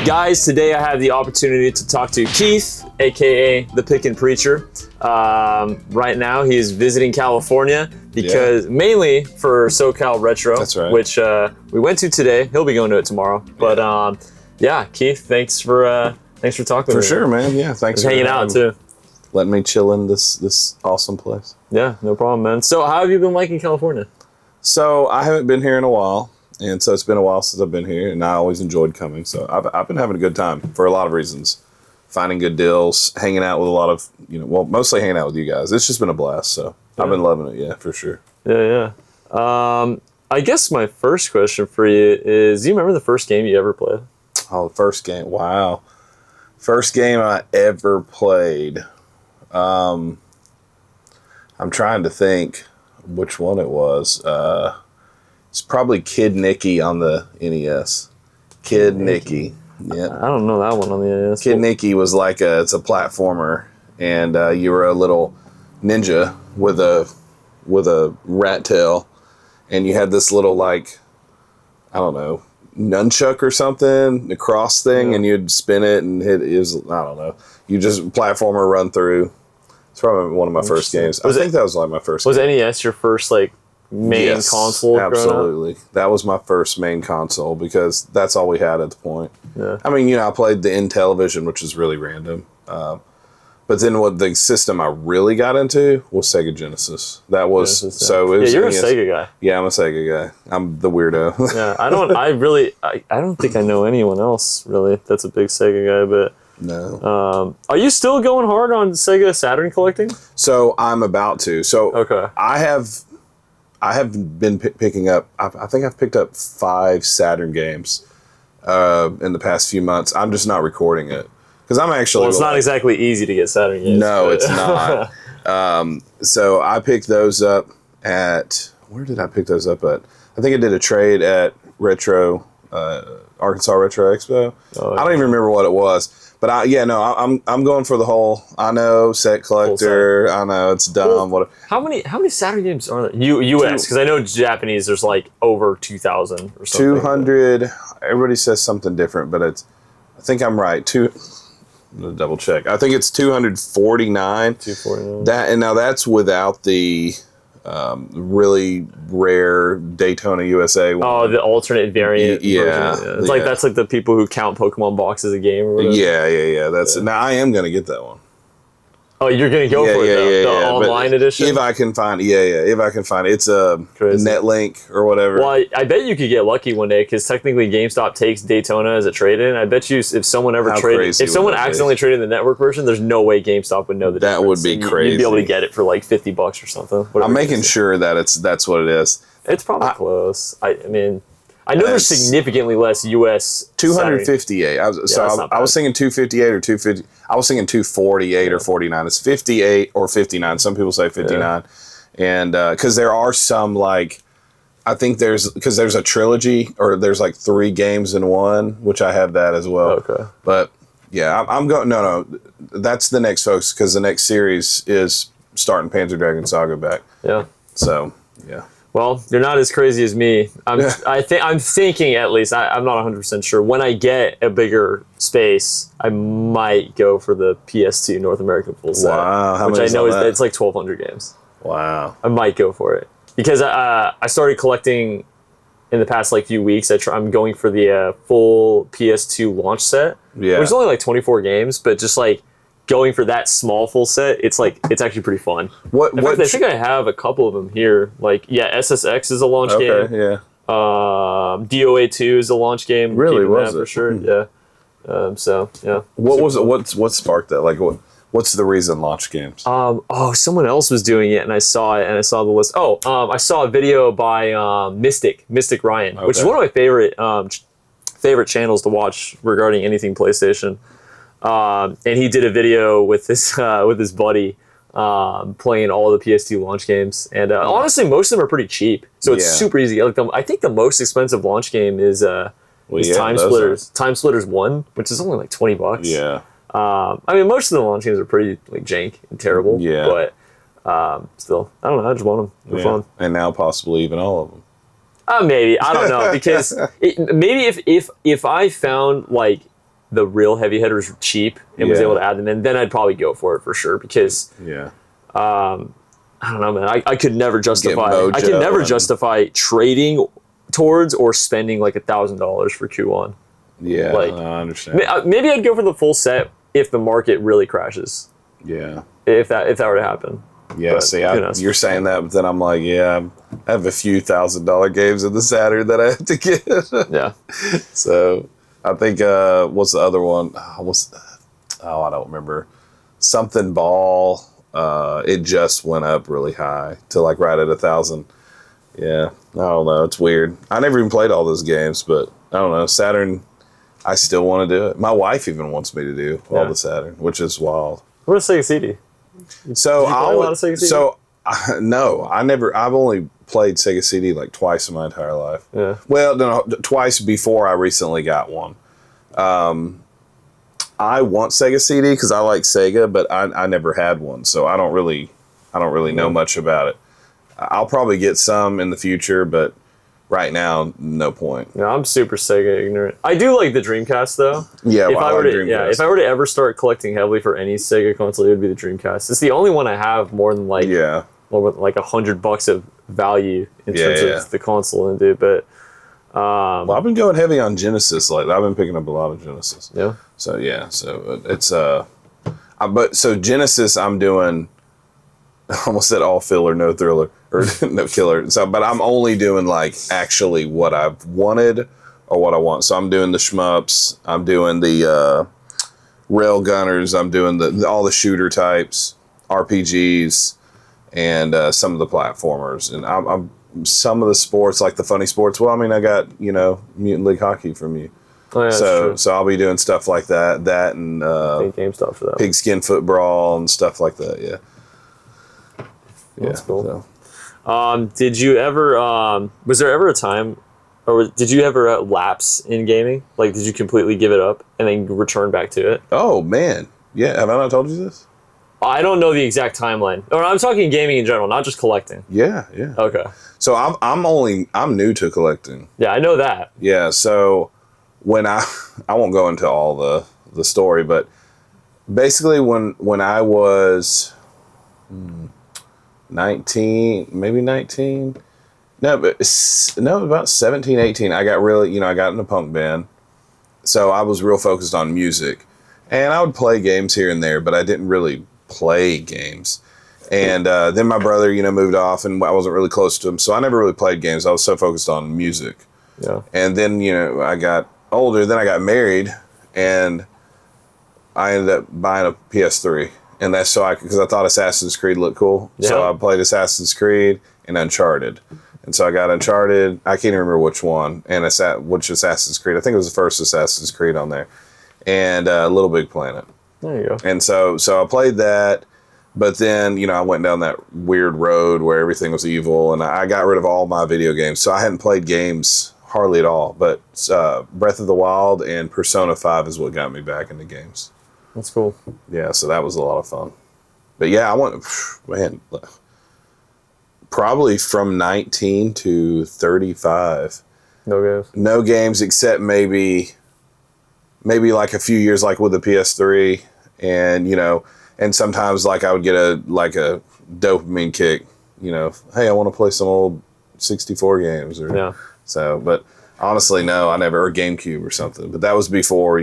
Guys, today I have the opportunity to talk to Keith, aka the Pickin Preacher. Right now he is visiting California because mainly for SoCal Retro, that's right, which we went to today. He'll be going to it tomorrow. But yeah, Keith, thanks for talking to me. For sure, man. Yeah, thanks for hanging out too. Letting me chill in this awesome place. Yeah, no problem, man. So how have you been liking California? So I haven't been here in a while. And so it's been a while since I've been here, and I always enjoyed coming. So I've been having a good time for a lot of reasons. Finding good deals, hanging out with a lot of, mostly hanging out with you guys. It's just been a blast. So I've been loving it, yeah, for sure. Yeah. I guess my first question for you is, do you remember the first game you ever played? Oh, the first game. Wow. First game I ever played. I'm trying to think which one it was. It's probably Kid Nicky on the NES. Kid Nicky. Yeah. I don't know that one on the NES. Kid Nicky was like it's a platformer, and you were a little ninja with a rat tail, and you had this little nunchuck or something, the cross thing, and you'd spin it and hit. It was, I don't know. You just platformer run through. It's probably one of my first games. I think that was like my first. Was game. NES your first main console? Absolutely. That was my first main console because that's all we had at the point. Yeah. I mean, I played the Intellivision, which is really random. But then what the system I really got into was Sega Genesis. That was so. It was, you're a Sega guy. Yeah, I'm a Sega guy. I'm the weirdo. Yeah, I don't think I know anyone else really that's a big Sega guy. But no. Are you still going hard on Sega Saturn collecting? So I'm about to. So okay. I have been picking up. I think I've picked up 5 Saturn games in the past few months. I'm just not recording it because I'm actually. Well, it's not exactly easy to get Saturn games. No, it's not. So I picked those up at. Where did I pick those up at? I think I did a trade at Arkansas Retro Expo. I don't even remember what it was. But I'm going for the whole. I know set collector. I know it's dumb. Well, how many Saturn games are there? U.S. because I know Japanese. There's over 2,000 or something. 200. Everybody says something different, but it's. I think I'm right. I'm gonna double check. I think it's 249. 249. That's without the really rare Daytona USA one. Oh, the alternate variant. Yeah. It's that's like the people who count Pokemon boxes a game or whatever. Yeah. Now I am gonna get that one. Oh, you're gonna go for it, the online edition? If I can find it. If I can find it. It's a Netlink or whatever. Well, I bet you could get lucky one day because technically GameStop takes Daytona as a trade-in. I bet you if someone accidentally traded the network version, there's no way GameStop would know the difference. That would be crazy. You'd be able to get it for $50 or something. I'm making sure that that's what it is. It's probably close. I mean, I know there's significantly less U.S. 258. I was thinking 258 or 250. I was thinking 248 or 49. It's 58 or 59. Some people say 59, and because there are some I think there's a trilogy or there's 3 games in one, which I have that as well. Okay, but yeah, I'm going. No, that's the next folks because the next series is starting Panzer Dragoon Saga back. Yeah. So yeah. Well, you're not as crazy as me. I'm thinking at least. I'm not 100% sure. When I get a bigger space, I might go for the PS2 North American full set. Wow, which I know it's 1,200 games. Wow. I might go for it because I started collecting in the past few weeks. I'm going for the full PS2 launch set. Yeah. Which is only 24 games, but just going for that small full set, it's actually pretty fun. I think I have a couple of them here. SSX is a launch game. Okay, yeah. DOA 2 is a launch game. Really, was it? For sure, yeah. So yeah. What was it? What sparked that? What's the reason launch games? Someone else was doing it, and I saw it, and I saw the list. I saw a video by Mystic Ryan, which is one of my favorite channels to watch regarding anything PlayStation. And he did a video with his buddy playing all the PS2 launch games. And honestly, most of them are pretty cheap. So it's super easy. I think the most expensive launch game is Time Splitters. Time Splitters 1, which is only $20. Yeah. I mean, most of the launch games are pretty jank and terrible. Yeah. But still, I don't know. I just want them. They're fun. And now possibly even all of them. Maybe. I don't know. Because maybe if I found the real heavy hitters cheap and was able to add them in, then I'd probably go for it for sure because I don't know, man. I could never justify trading towards or spending like $1,000 for Q1. Yeah, like, I understand. Maybe I'd go for the full set if the market really crashes. Yeah. If that were to happen. Yeah, but, you're saying that, but then I'm like, I have a few $1,000 games in the Saturn that I have to get. Yeah. So I think what's the other one? I don't remember. Something ball. It just went up really high to like right at 1,000. Yeah, I don't know. It's weird. I never even played all those games, but I don't know. Saturn, I still want to do it. My wife even wants me to do all the Saturn, which is wild. What is Sega CD? So no, I've only played Sega CD like twice in my entire life. Yeah. Well, no, twice before I recently got one. I want Sega CD because I like Sega, but I never had one, so I don't really know much about it. I'll probably get some in the future, but right now, no point. Yeah, I'm super Sega ignorant. I do like the Dreamcast though. Yeah, if I were to ever start collecting heavily for any Sega console, it would be the Dreamcast. It's the only one I have more than like $100 of value in terms of the console and do. But well, I've been going heavy on Genesis lately. I've been picking up a lot of Genesis. Yeah. So it's but so Genesis I'm doing. I almost said all filler, no thriller, or no killer. So, but I'm only doing like actually what I've wanted or what I want. So I'm doing the shmups. I'm doing the rail gunners. I'm doing all the shooter types, RPGs, and some of the platformers. And I'm some of the sports, like the funny sports. Well, I mean, I got Mutant League Hockey from you. Oh, yeah, so I'll be doing stuff like that and I think GameStop for that. Pigskin Foot Brawl and stuff like that. Yeah. That's cool. So. Did you ever? Was there ever a time, or did you ever lapse in gaming? Like, did you completely give it up and then return back to it? Oh man, yeah. Have I not told you this? I don't know the exact timeline. Or I'm talking gaming in general, not just collecting. Yeah. Okay. So I'm new to collecting. Yeah, I know that. Yeah. So when I won't go into all the story, but basically when I was 19, maybe 19. No, about 17, 18. I got really, I got in a punk band. So I was real focused on music. And I would play games here and there, but I didn't really play games. And then my brother, moved off and I wasn't really close to him. So I never really played games. I was so focused on music. Yeah. And then, I got older. Then I got married and I ended up buying a PS3. And that's because I thought Assassin's Creed looked cool. Yeah. So I played Assassin's Creed and Uncharted. And so I got Uncharted. I can't even remember which one. And which Assassin's Creed. I think it was the first Assassin's Creed on there. And Little Big Planet. There you go. And so I played that. But then, I went down that weird road where everything was evil. And I got rid of all my video games. So I hadn't played games hardly at all. But Breath of the Wild and Persona 5 is what got me back into games. That's cool. Yeah, so that was a lot of fun. But yeah, I went, probably from 19 to 35. No games? No games except maybe like a few years like with the PS3 and, and sometimes like I would get a dopamine kick, hey, I want to play some old 64 games. So, but honestly, no, I never, or GameCube or something. But that was before,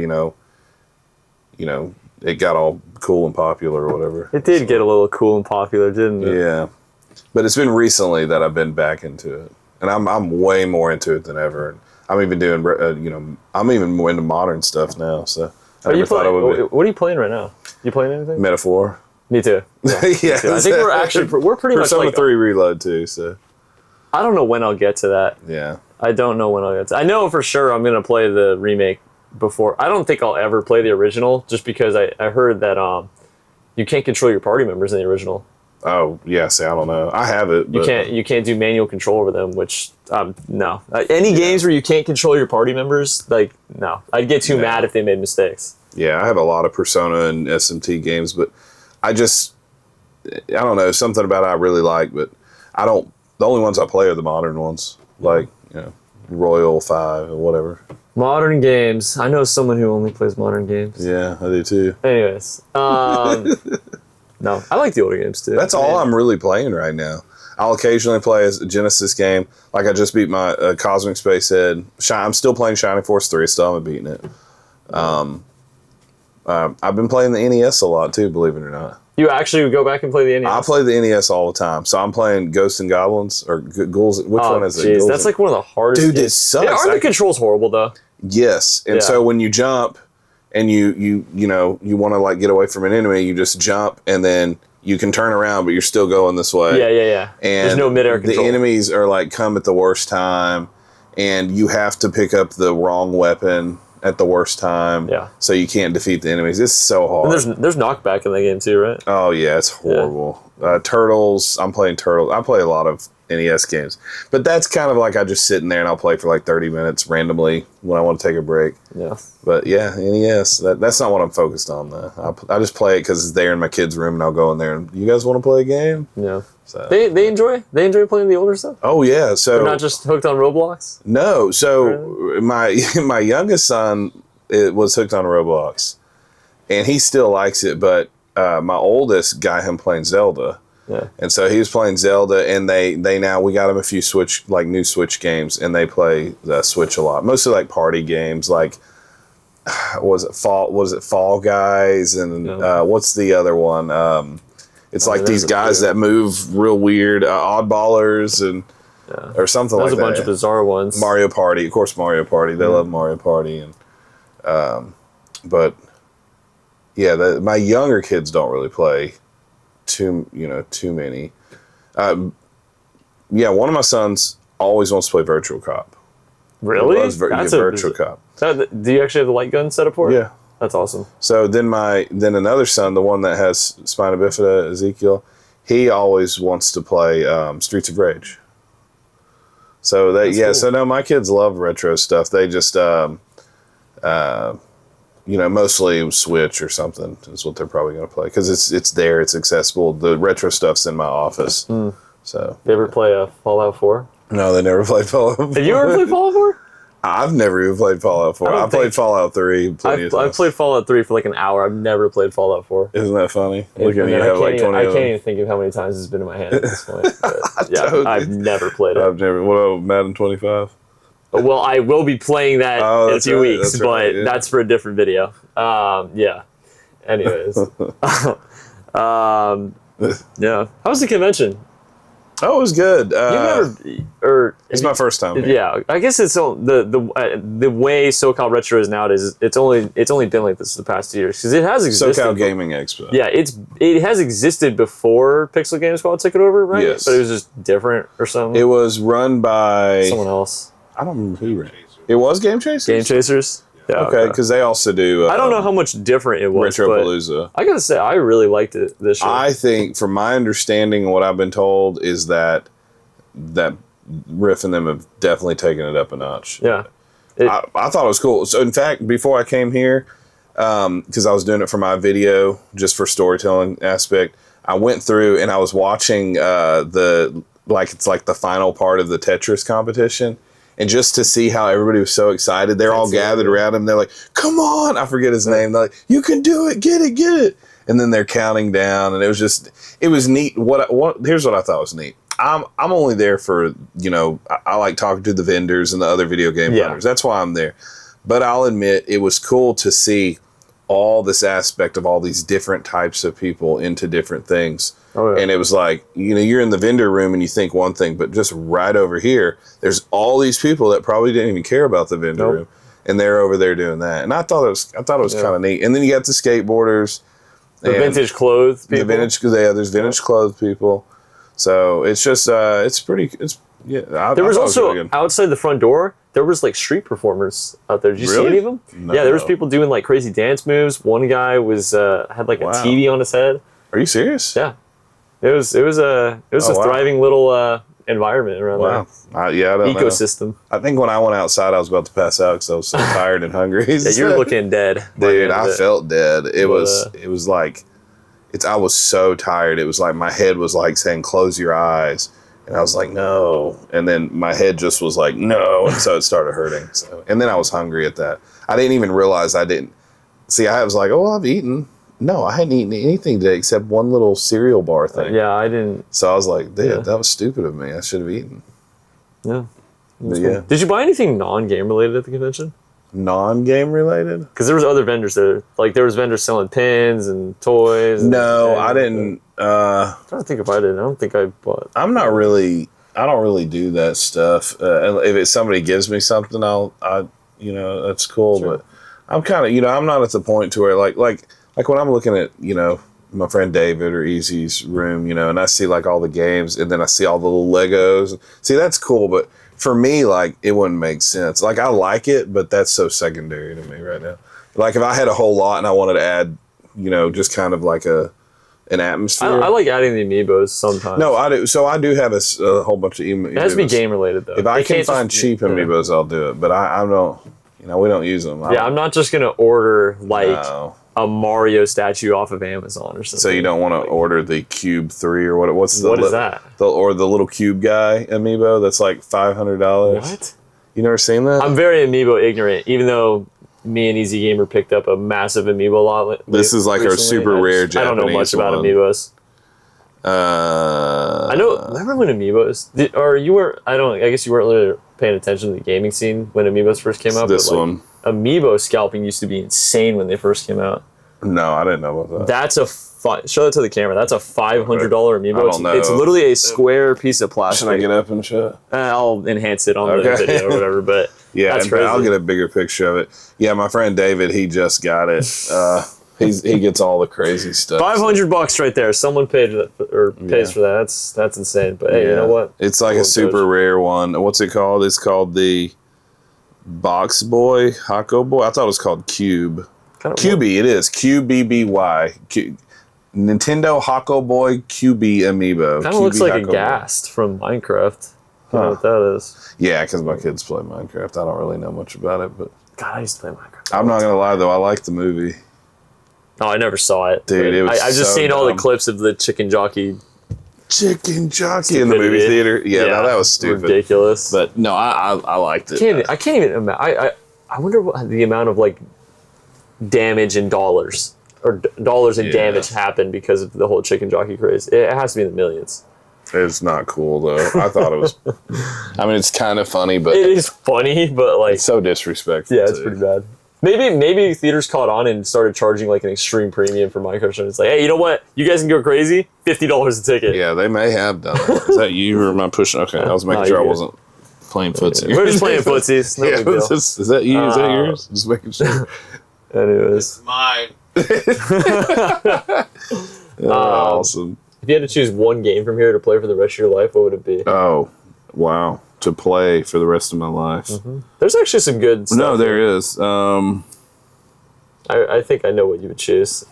it got all cool and popular or whatever. It did get a little cool and popular, didn't it? Yeah. But it's been recently that I've been back into it. And I'm way more into it than ever. I'm even doing, I'm even more into modern stuff now. So I never thought I would be. What are you playing right now? You playing anything? Metaphor. Me too. Yeah, me too. I think we're pretty much Persona 3 Reload too, so. I don't know when I'll get to that. Yeah. I don't know when I'll get to I know for sure I'm going to play the remake before. I don't think I'll ever play the original just because I heard that you can't control your party members in the original. Oh, yeah, see, I don't know. I have it. But you can't do manual control over them, which no. Any games where you can't control your party members, like no. I'd get too mad if they made mistakes. Yeah, I have a lot of Persona and SMT games, but I don't know, something about it I really like, but the only ones I play are the modern ones, like, Royal 5 or whatever. Modern games. I know someone who only plays modern games. Yeah, I do too. Anyways, no, I like the older games too. That's all I'm really playing right now. I'll occasionally play a Genesis game. Like I just beat my Cosmic Space Head. I'm still playing Shining Force 3. Still haven't beaten it. I've been playing the NES a lot too, believe it or not. You actually go back and play the NES? I play the NES all the time. So I'm playing Ghosts and Goblins or Ghouls. Which one is it? That's like one of the hardest Dude, games. It sucks. Yeah, aren't the controls horrible though? Yes. And so when you jump and you want to like get away from an enemy, you just jump and then you can turn around, but you're still going this way. Yeah. And there's no midair control. The enemies are like come at the worst time, and you have to pick up the wrong weapon at the worst time. Yeah. So you can't defeat the enemies. It's so hard. And there's knockback in the game too, right? Oh yeah, it's horrible. Yeah. Turtles. I'm playing Turtles. I play a lot of NES games, but that's kind of like I just sit in there and I'll play for like 30 minutes randomly when I want to take a break. Yeah. But yeah, NES. That's not what I'm focused on though. I just play it because it's there in my kids' room, and I'll go in there and you guys want to play a game? Yeah. So they enjoy playing the older stuff. Oh yeah. So they're not just hooked on Roblox. No. So my youngest son was hooked on Roblox, and he still likes it. But my oldest got him playing Zelda. Yeah. And so he was playing Zelda, and we got him a few new Switch games, and they play Switch a lot. Mostly like party games, like was it Fall Guys, and what's the other one? It's like these guys that move real weird, Oddballers, and or something like that. There's a bunch of bizarre ones. Mario Party, of course, Mario Party. They love Mario Party, and but yeah, my younger kids don't really play too many. One of my sons always wants to play Virtual Cop. Really? Virtual Cop. So do you actually have the light gun set up for it? Yeah. That's awesome. So then another son, the one that has spina bifida, Ezekiel, he always wants to play Streets of Rage. So cool. So no, my kids love retro stuff. They just mostly Switch or something is what they're probably going to play because it's there, it's accessible. The retro stuff's in my office. So they ever play Fallout 4? No, they never played Fallout 4. Have you ever played Fallout 4? I've never even played Fallout 4. I played Fallout 3 plenty of times. I've played Fallout 3 for like an hour. I've never played Fallout 4. Isn't that funny? Look at you have like 20 I can't even think of how many times it's been in my hand at this point. But, I've never played it. What about Madden 25? Well, I will be playing that in a few weeks, but that's for a different video. Yeah. Anyways. Yeah. How was the convention? Oh, it was good. It's my first time. Yeah, I guess it's the way SoCal Retro is nowadays. It's only been like this the past 2 years because it has existed. SoCal Gaming Expo. Yeah, it has existed before Pixel Game Squad took it over, right? Yes, but it was just different or something. It was run by someone else. I don't remember who ran it. It was Game Chasers. Game Chasers. Yeah, okay, because they also do. I don't know how much different it was. Retropalooza. I gotta say, I really liked it this year. I think, from my understanding and what I've been told, is that Riff and them have definitely taken it up a notch. Yeah, I thought it was cool. So, in fact, before I came here, because I was doing it for my video, just for storytelling aspect, I went through and I was watching it's like the final part of the Tetris competition. And just to see how everybody was so excited, they're all gathered around him. They're like, "Come on!" I forget his name. They're like, "You can do it! Get it! Get it!" And then they're counting down, and it was neat. Here's what I thought was neat. I'm only there for I like talking to the vendors and the other video game runners. That's why I'm there. But I'll admit it was cool to see all this aspect of all these different types of people into different things. Oh, yeah. And it was like, you're in the vendor room and you think one thing, but just right over here, there's all these people that probably didn't even care about the vendor room, and they're over there doing that. And I thought it was kind of neat. And then you got the skateboarders, the vintage clothes people. There's vintage clothes people. So it's just there was also outside the front door. There was like street performers out there. Did you see any of them? No. Yeah, there was people doing like crazy dance moves. One guy had like a TV on his head. Are you serious? Yeah. It was a thriving little environment around there. I don't ecosystem. Know. I think when I went outside, I was about to pass out because I was so tired and hungry. Yeah, you were looking dead, dude. I felt dead. It was like I was so tired. It was like my head was like saying, "Close your eyes," And I was like, no. And then my head just was like, no. And so it started hurting. So, and then I was hungry at that. I didn't even realize I didn't. See, I was like, oh, I've eaten. No, I hadn't eaten anything today except one little cereal bar thing. Yeah, I didn't. So I was like, dude, that was stupid of me. I should have eaten. Yeah. Yeah. Did you buy anything non-game related at the convention? Non-game related? Because there was other vendors there. Like, there was vendors selling pins and toys. No, I didn't. I'm trying to think if I did. I don't think I bought. I don't really do that stuff. If somebody gives me something, that's cool. Sure. But I'm kind of, I'm not at the point to where like when I'm looking at, my friend David or Easy's room, and I see like all the games and then I see all the little Legos. See, that's cool. But for me, like, it wouldn't make sense. Like, I like it, but that's so secondary to me right now. Like, if I had a whole lot and I wanted to add, just kind of like an atmosphere. I like adding the amiibos sometimes. No, I do. So I do have a whole bunch of amiibos. It has to be game related, though. If I can find cheap amiibos, I'll do it. But I don't, we don't use them. I'm not just going to order, a Mario statue off of Amazon or something. So you don't want to order the Cube 3 or what is that? Or the little Cube guy amiibo that's like $500. What? You never seen that? I'm very amiibo ignorant, even though me and Easy Gamer picked up a massive amiibo lot. This is like recently. a super rare Japanese I don't know much about amiibos. I know. Remember when amiibos? I guess you weren't really paying attention to the gaming scene when amiibos first came out. This one. Amiibo scalping used to be insane when they first came out. No, I didn't know about that. That's show that to the camera. That's a $500 amiibo. I don't know. It's literally a square piece of plastic. Should I get up and show it? I'll enhance it on the video or whatever. But yeah, that's crazy. I'll get a bigger picture of it. Yeah, my friend David, he just got it. He gets all the crazy stuff. $500 right there. Someone pays for that. That's insane. But hey, you know what? It's like a super rare one. What's it called? It's called the Box Boy, Hako Boy. I thought it was called Cube. QB, it is. QBBY. Nintendo Hako Boy QB amiibo. Kind of looks like a Ghast from Minecraft. You know what that is? Yeah, because my kids play Minecraft. I don't really know much about it, but God, I used to play Minecraft. I'm not gonna lie though, I like the movie. Oh, I never saw it. Dude, it was I've just seen all the clips of the chicken jockey in the movie theater. Yeah, no, that was stupid. Ridiculous. But no, I liked it. I can't even imagine. I wonder what the amount of damage in dollars or dollars in damage happened because of the whole chicken jockey craze. It has to be in the millions. It's not cool though. I thought it was. I mean, it's kind of funny, but it is funny, but it's so disrespectful. Yeah, it's pretty bad. Maybe theaters caught on and started charging an extreme premium for Minecraft. And it's like, hey, you know what? You guys can go crazy. $50 a ticket. Yeah, they may have done that. Is that you or am I pushing? Okay, I was making sure I wasn't playing footsie. We're just playing footsies. No big deal. Is that you? Is that yours? Just making sure. Anyways. It's mine. Awesome. If you had to choose one game from here to play for the rest of your life, what would it be? Oh, wow. To play for the rest of my life. Mm-hmm. There's actually some good stuff. No, there is. I think I know what you would choose.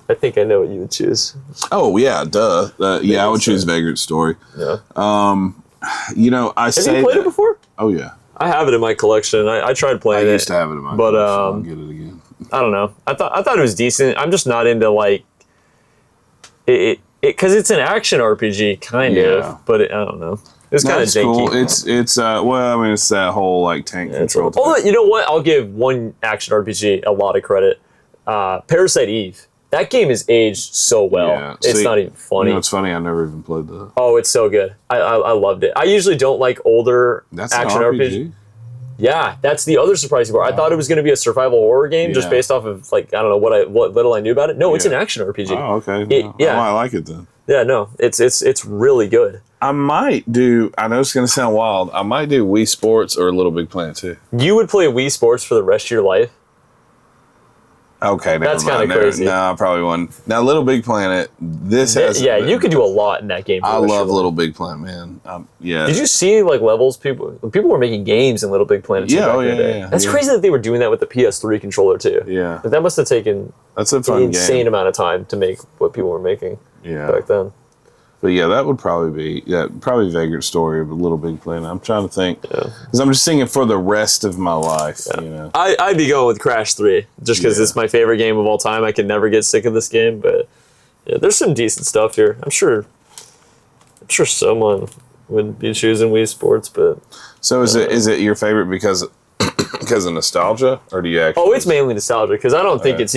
Oh, yeah, duh. I would choose Vagrant Story. Yeah. Have you played it before? Oh, yeah. I have it in my collection. I tried playing it. I used to have it in my collection. I'll get it again. I don't know. I thought it was decent. I'm just not into it because it's an action RPG kind of, but I don't know. It's kind of janky. Cool. It's it's that whole tank control. Although, you know what? I'll give one action RPG a lot of credit. Parasite Eve. That game is aged so well. Yeah. It's not even funny. It's funny. I never even played that. Oh, it's so good. I loved it. I usually don't like older action RPG. Yeah, that's the other surprising part. I thought it was going to be a survival horror game just based off of I don't know what little I knew about it. No, it's an action RPG. Oh, okay. I like it then. Yeah, no, it's really good. I might do. I know it's going to sound wild. I might do Wii Sports or Little Big Planet too. You would play Wii Sports for the rest of your life? Okay, that's kind of crazy. No, I probably wouldn't. Now, Little Big Planet, you could do a lot in that game. I love Little Big Planet, man. Yeah. Did you see levels? People were making games in Little Big Planet. Yeah, That's crazy that they were doing that with the PS3 controller too. Yeah. But that must have taken an insane amount of time to make what people were making. Back then. But yeah, that would probably be probably Vagrant Story of a Little Big Planet. I'm trying to think because I'm just singing for the rest of my life. Yeah. I'd be going with Crash 3 just because it's my favorite game of all time. I can never get sick of this game. But there's some decent stuff here. I'm sure someone would be choosing Wii Sports, but so is it your favorite because of nostalgia, or do you actually? Oh, it's mainly nostalgia because I don't think it's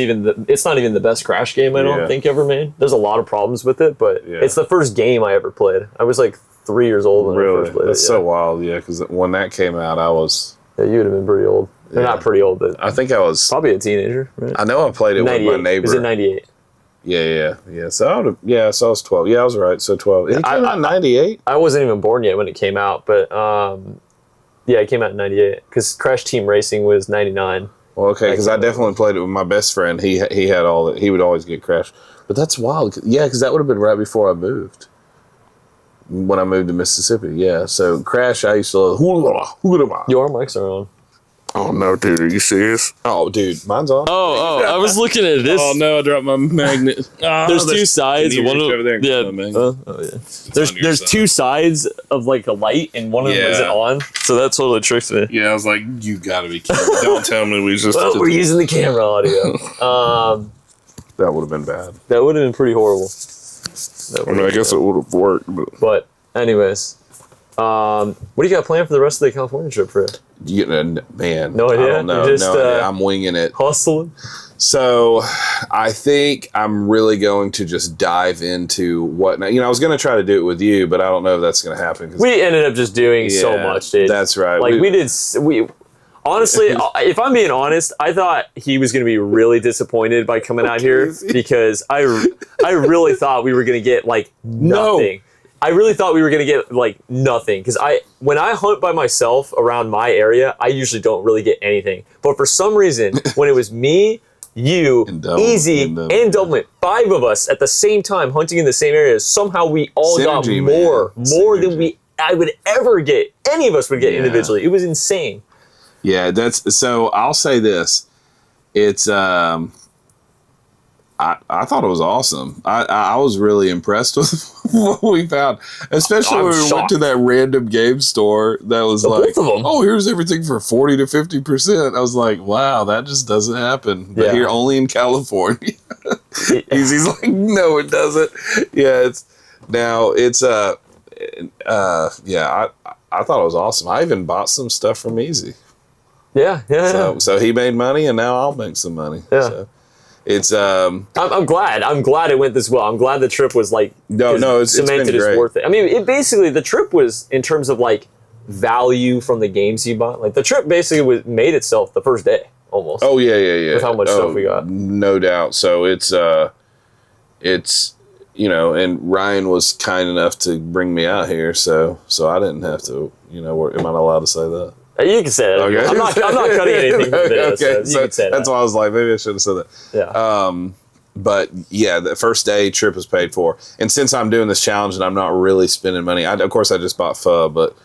not even the best Crash game I don't think ever made. There's a lot of problems with it, but it's the first game I ever played. I was like 3 years old when I first played it. That's so wild, yeah. Because when that came out, I was. Yeah, you would have been pretty old. They're not pretty old, but I think I was probably a teenager. Right? I know I played it with my neighbor. Was it 98? Yeah. So I was 12. Yeah, I was right. So 12. It came out in 98. I wasn't even born yet when it came out, but it came out in 98 because Crash Team Racing was 99. Well, okay, because I definitely played it with my best friend. He had all that. He would always get Crash, but that's wild. Yeah, because that would have been right before I moved. When I moved to Mississippi, yeah. So Crash, I used to love. Your mics are on. Oh no, dude, are you serious? Oh, dude, mine's on. Oh, I was looking at this. Oh no, I dropped my magnet. There's two sides. One of over there. There's two sides of like a light, and one of them isn't on. So that totally tricked me. Yeah, I was like, you gotta be kidding. Don't tell me we just. Well, we're using the camera audio. That would have been bad. That would have been pretty horrible. I guess it would have worked, but anyways, what do you got planned for the rest of the California trip for it? Man, no idea. I don't know. Just, no idea. I'm winging it. Hustling. So, I think I'm really going to just dive into what. I was going to try to do it with you, but I don't know if that's going to happen. We ended up just doing so much, dude. That's right. Like we honestly, if I'm being honest, I thought he was going to be really disappointed by coming out here because I really thought we were going to get like nothing. No. I really thought we were going to get like nothing because when I hunt by myself around my area, I usually don't really get anything. But for some reason, when it was me, you, Easy, and Dublin, 5 of us at the same time hunting in the same areas, somehow we all got more than I would ever get. Any of us would get individually. It was insane. Yeah, so I'll say this. It's I thought it was awesome. I was really impressed with what we found, especially when we went to that random game store that was like, oh, here's everything for 40 to 50%. I was like, wow, that just doesn't happen. But here, only in California. Easy's like, no, it doesn't. Yeah, I thought it was awesome. I even bought some stuff from Easy. Yeah. So he made money, and now I'll make some money. Yeah. So. It's I'm glad it went this well. I'm glad the trip was like it's cemented as worth it. I mean, the trip was in terms of like value from the games you bought. Like the trip basically made itself the first day almost. Oh yeah. With how much stuff we got. No doubt. So it's and Ryan was kind enough to bring me out here, so I didn't have to. Am I not allowed to say that? You can say that. Okay. I'm not cutting anything from this. Okay, so you can say that's why I was like, maybe I should have said that. Yeah. But yeah, the first day trip was paid for, and since I'm doing this challenge and I'm not really spending money, of course I just bought pho, but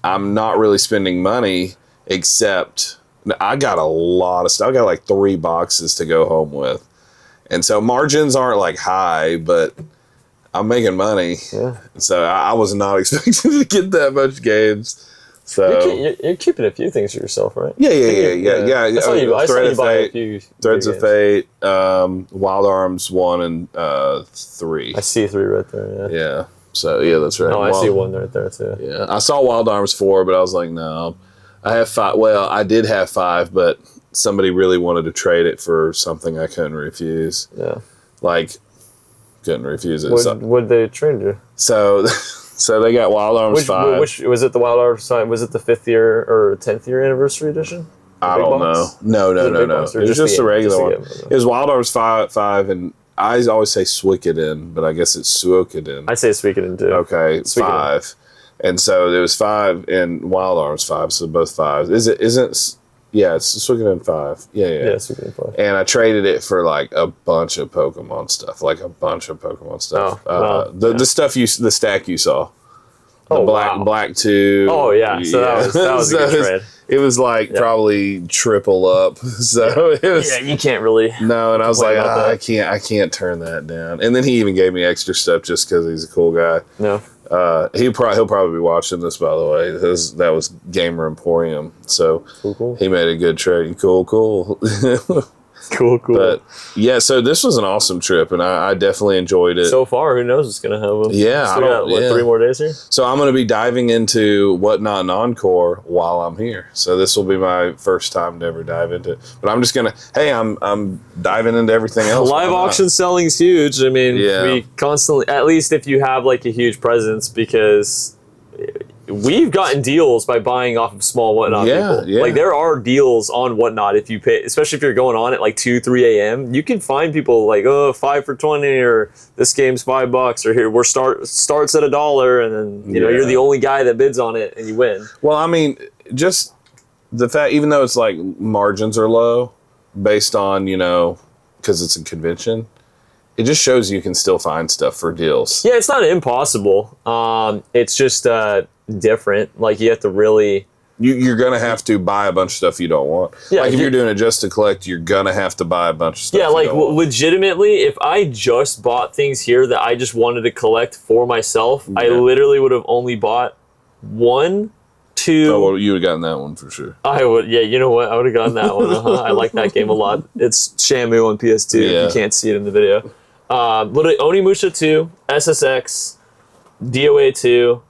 I'm not really spending money except I got a lot of stuff. I got like 3 boxes to go home with, and so margins aren't like high, but I'm making money. Yeah. So I was not expecting to get that much games. So you're keeping a few things for yourself, right? Yeah. I saw you buy a few. Threads of Fate, Wild Arms 1 and 3. I see 3 right there. Yeah. So yeah, that's right. No, I see 1 right there too. Yeah, I saw Wild Arms 4, but I was like, no, I have 5. Well, I did have 5, but somebody really wanted to trade it for something I couldn't refuse. Yeah. Like, couldn't refuse it. What'd they trade you? So they got Wild Arms 5. Which was it? The Wild Arms side? Was it the 5th year or 10th year anniversary edition? I don't know. No. It was just a regular one. It was Wild Arms 5, and I always say Suikoden, but I guess it's Suikoden. I say Suikoden too. Okay, it's 5, and so there was 5 in Wild Arms 5, so both 5s. Isn't? Yeah, it's Suikoden 5. Yeah, Suikoden 5. And I traded it for like a bunch of Pokemon stuff, The stuff the stack you saw. The black 2. Oh yeah, so that was a good trade. It was like probably triple up. So it was, you can't really. No, and I was like, I can't turn that down. And then he even gave me extra stuff just because he's a cool guy. No. He'll probably be watching this, by the way. That was Gamer Emporium, so cool. He made a good trade. Cool. Cool. But yeah, so this was an awesome trip, and I definitely enjoyed it. So far, who knows what's going to happen? Yeah, Still got, 3 more days here? So I'm going to be diving into Whatnot and Encore while I'm here. So this will be my first time to ever dive into it. But I'm just going to, hey, I'm diving into everything else. Live auction selling is huge. I mean, we constantly, at least if you have like a huge presence, because we've gotten deals by buying off of small Whatnot people. Yeah. Like there are deals on Whatnot if you pay, especially if you're going on at like 2, 3 a.m. You can find people like, 5 for $20, or this game's $5, or here starts at $1, and then you're the only guy that bids on it and you win. Well, I mean, just the fact, even though it's like margins are low, based on because it's a convention, it just shows you can still find stuff for deals. Yeah, it's not impossible. It's just different. Like you have to really... You're going to have to buy a bunch of stuff you don't want. Yeah, like if you're doing it just to collect, you're going to have to buy a bunch of stuff you don't want. Legitimately, if I just bought things here that I just wanted to collect for myself, I literally would have only bought 1, 2... Oh, well, you would have gotten that one for sure. I would, yeah, you know what? I would have gotten that one. I like that game a lot. It's Shamu on PS2, if you can't see it in the video. Literally Onimusha 2, SSX, DOA 2,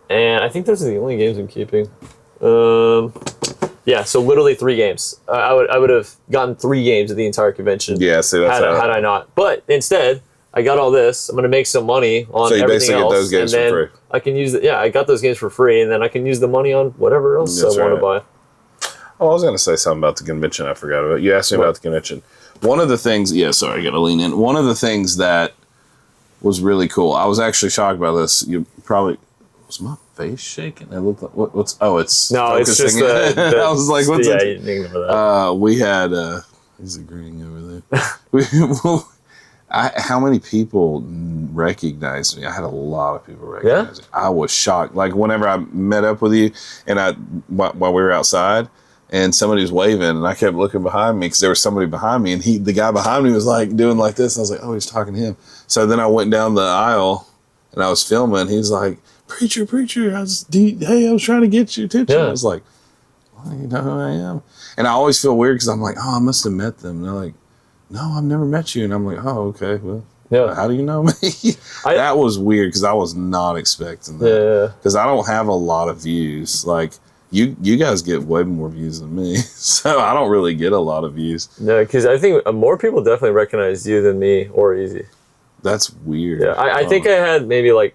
and I think those are the only games I'm keeping. Yeah, so literally 3 games. I would have gotten 3 games of the entire convention. Yeah, see, that's had I not. But instead, I got all this. I'm going to make some money on everything else. So you basically get those games for free. I can use I got those games for free, and then I can use the money on whatever else I want to buy. Oh, I was going to say something about the convention I forgot about. You asked me about the convention. One of the things, sorry, I got to lean in. One of the things that was really cool, I was actually shocked by this. You probably, was my face shaking? It looked like, it's no, it's just I was like, what's you didn't ignore that. We had, he's agreeing over there. How many people recognized me? I had a lot of people recognize me. I was shocked. Like whenever I met up with you and while we were outside, and somebody was waving, and I kept looking behind me because there was somebody behind me, and the guy behind me was like doing like this, and I was like, oh, he's talking to him. So then I went down the aisle, and I was filming. He was like, Preacher, I was trying to get your attention. I was like, well, you know who I am? And I always feel weird because I'm like, oh, I must have met them. And they're like, no, I've never met you. And I'm like, oh, okay, well, how do you know me? That was weird because I was not expecting that. Because I don't have a lot of views. Like, you guys get way more views than me, so I don't really get a lot of views. No, because I think more people definitely recognize you than me or Easy. That's weird. Yeah, I think I had maybe like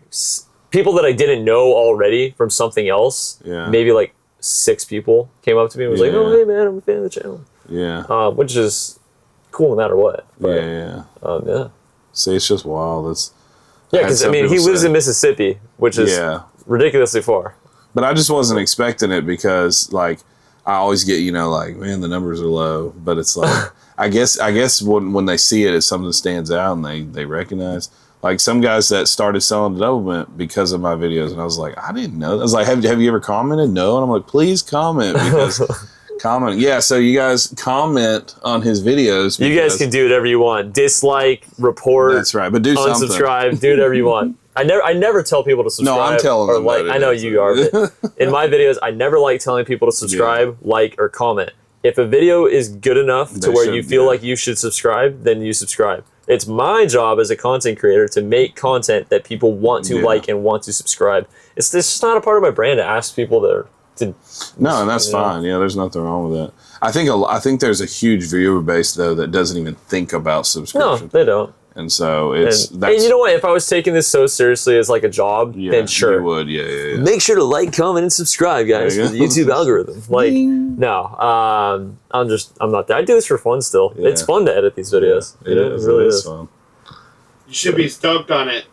people that I didn't know already from something else. Yeah. Maybe like 6 people came up to me and was like, "Oh, hey man, I'm a fan of the channel." Yeah. Which is cool no matter what. But, yeah. See, it's just wild. Because I mean, he lives in Mississippi, which is ridiculously far. But I just wasn't expecting it because, like, I always get, like, man, the numbers are low. But it's like, I guess when they see it, it's something that stands out and they recognize. Like, some guys that started selling development because of my videos, and I was like, I didn't know. I was like, have you ever commented? No. And I'm like, please comment because comment. Yeah, so you guys comment on his videos. You guys can do whatever you want. Dislike, report. That's right, but do something. Unsubscribe, do whatever you want. I never tell people to subscribe. No, I'm telling them. I know you are. But in my videos, I never like telling people to subscribe, like, or comment. If a video is good enough to where you feel like you should subscribe, then you subscribe. It's my job as a content creator to make content that people want to like and want to subscribe. It's just not a part of my brand to ask people to no, and that's fine. Yeah, there's nothing wrong with that. I think there's a huge viewer base though that doesn't even think about subscription. No, they don't. And so and you know what? If I was taking this so seriously as like a job, then sure. You would, yeah. Make sure to like, comment, and subscribe, guys, for the YouTube algorithm. Like, no, I'm not that. I do this for fun still. Yeah. It's fun to edit these videos. Yeah, it really is fun. You should be stoked on it.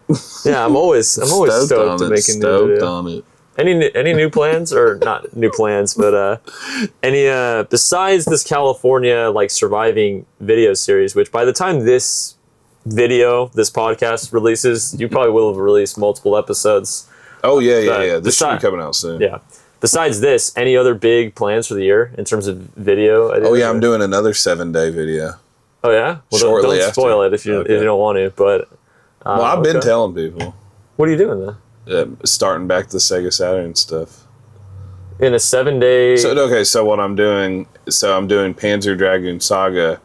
Yeah, I'm always stoked to making new video. On it. Any new plans, or not new plans, but any besides this California like surviving video series, which by the time this podcast releases, you probably will have released multiple episodes. Oh yeah. This should be coming out soon. Yeah. Besides this, any other big plans for the year in terms of video? I'm doing another 7-day video. Oh yeah? Well, don't spoil it if you don't want to. But well, I've been telling people. What are you doing then? Starting back the Sega Saturn stuff. In a 7-day. So what I'm doing? So I'm doing Panzer Dragoon Saga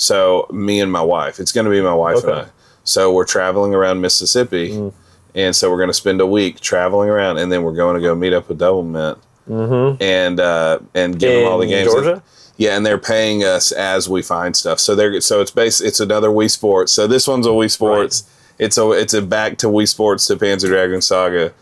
So me and my wife, it's going to be my wife and I. So we're traveling around Mississippi, and so we're going to spend a week traveling around, and then we're going to go meet up with Double Mint and give them all the games. Georgia? Yeah, and they're paying us as we find stuff. So it's another Wii Sports. So this one's a Wii Sports. Right. It's a back to Wii Sports to Panzer Dragoon Saga,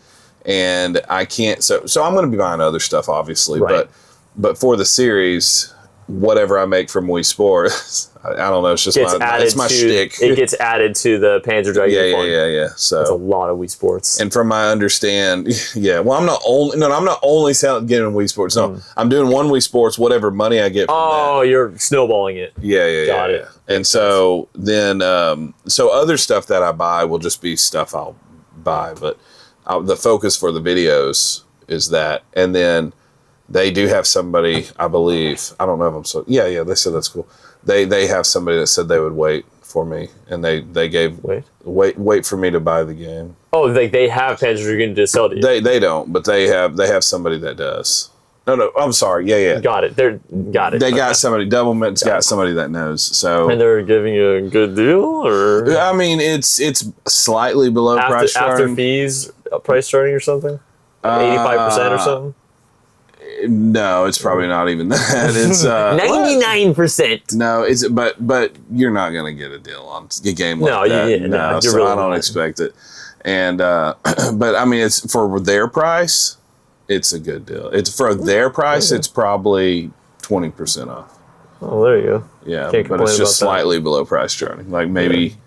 and I can't. So I'm going to be buying other stuff, obviously, but for the series, whatever I make from Wii Sports, I don't know. It's just it's my shtick. It gets added to the Panzer Dragoon fund. Yeah. So that's a lot of Wii Sports. And from my understand, well, I'm not only getting Wii Sports. No, I'm doing one Wii Sports, whatever money I get from that. You're snowballing it. Yeah. Got it. And so then, so other stuff that I buy will just be stuff I'll buy, but the focus for the videos is that. And then they do have somebody, I believe, I don't know if I'm so, yeah, they said that's cool. They have somebody that said they would wait for me, and they gave wait for me to buy the game. Oh, they have Panzer Dragoon to sell to you. They don't, but they have somebody that does. No, I'm sorry. Yeah. Got it. Got it. They got somebody. Double Mint's got somebody that knows. So and they're giving you a good deal, or I mean, it's slightly below price starting. After fees, price starting or something, 85% or something. No, it's probably not even that. It's 99%. No, it's but you're not gonna get a deal on a game like that. No, so really I don't expect it. And but I mean, it's for their price. It's a good deal. It's for their price. It's probably 20% off. Oh, there you go. Yeah, but it's just slightly below price starting, like maybe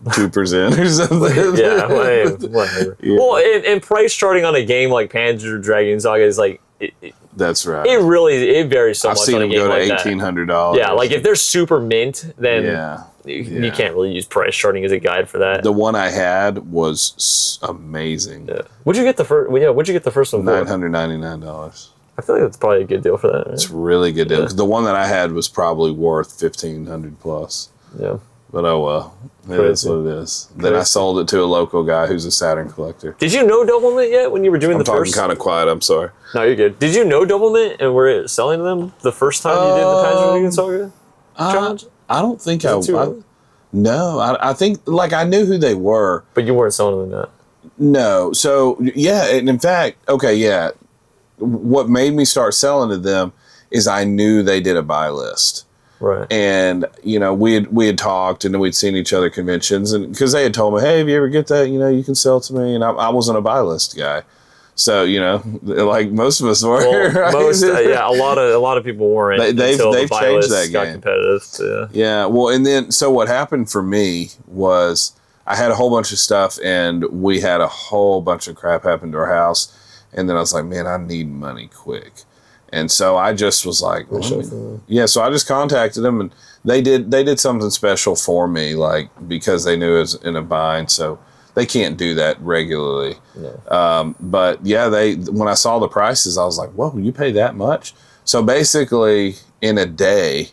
2% or something. Yeah, whatever. Yeah. Well, and price starting on a game like Panzer Dragoon Saga is like. That's right. It varies so much. I've seen them go to $1,800. Yeah, like if they're super mint, then you can't really use price charting as a guide for that. The one I had was amazing. Yeah. What'd you get the first? What'd you get the first one for? $999. I feel like that's probably a good deal for that. Right? It's a really good deal. 'Cause the one that I had was probably worth $1,500 plus. Yeah. But oh well, it is what it is. Then I sold it to a local guy who's a Saturn collector. Did you know Double Mint yet when you were doing the first? I'm talking kind of quiet. I'm sorry. No, you're good. Did you know Double Mint and were selling to them the first time you did the Panzer Dragoon Saga challenge? I don't think No, I think like I knew who they were, but you weren't selling them that. No, so yeah, and in fact, what made me start selling to them is I knew they did a buy list. Right. And, we had talked and we'd seen each other at conventions, and because they had told me, hey, if you ever get that, you can sell it to me. And I wasn't a buy list guy. So, like most of us were. Well, a lot of people weren't. They've changed that game. Got competitive. Yeah. Well, and then, so what happened for me was I had a whole bunch of stuff and we had a whole bunch of crap happen to our house. And then I was like, man, I need money quick. And so I just was like, so I just contacted them, and they did something special for me, like because they knew it was in a bind, so they can't do that regularly. No. But yeah, when I saw the prices, I was like, whoa, you pay that much? So basically, in a day,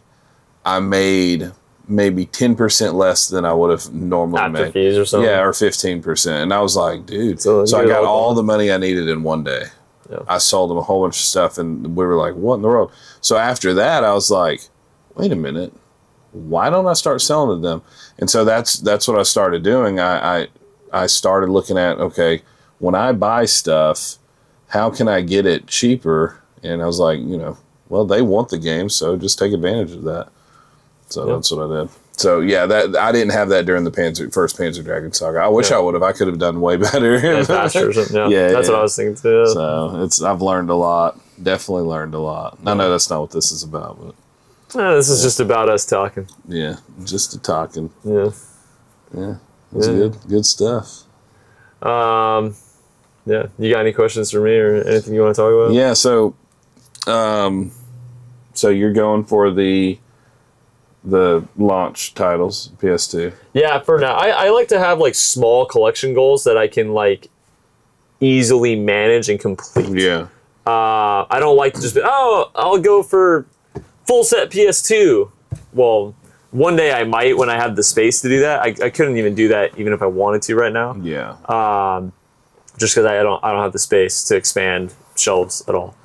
I made maybe 10% less than I would have normally made. After fees or something? Yeah, or 15%. And I was like, dude, so I got all the money I needed in one day. Yeah. I sold them a whole bunch of stuff, and we were like, what in the world? So after that, I was like, wait a minute, why don't I start selling to them? And so that's what I started doing. I started looking at, okay, when I buy stuff, how can I get it cheaper? And I was like, well, they want the game, so just take advantage of that. So that's what I did. So yeah, that I didn't have that during the first Panzer Dragoon Saga. I wish I would have. I could have done way better. And faster or something. Yeah, that's what I was thinking too. So I've learned a lot. Definitely learned a lot. I know that's not what this is about, but this is just about us talking. Yeah, just talking. Yeah, that's good stuff. Yeah, you got any questions for me or anything you want to talk about? Yeah, so you're going for the launch titles, PS2. Yeah, for now. I like to have like small collection goals that I can like easily manage and complete. Yeah. I don't like to just be, I'll go for full set PS2. Well, one day I might when I have the space to do that. I couldn't even do that even if I wanted to right now. Yeah. Just because I don't have the space to expand shelves at all.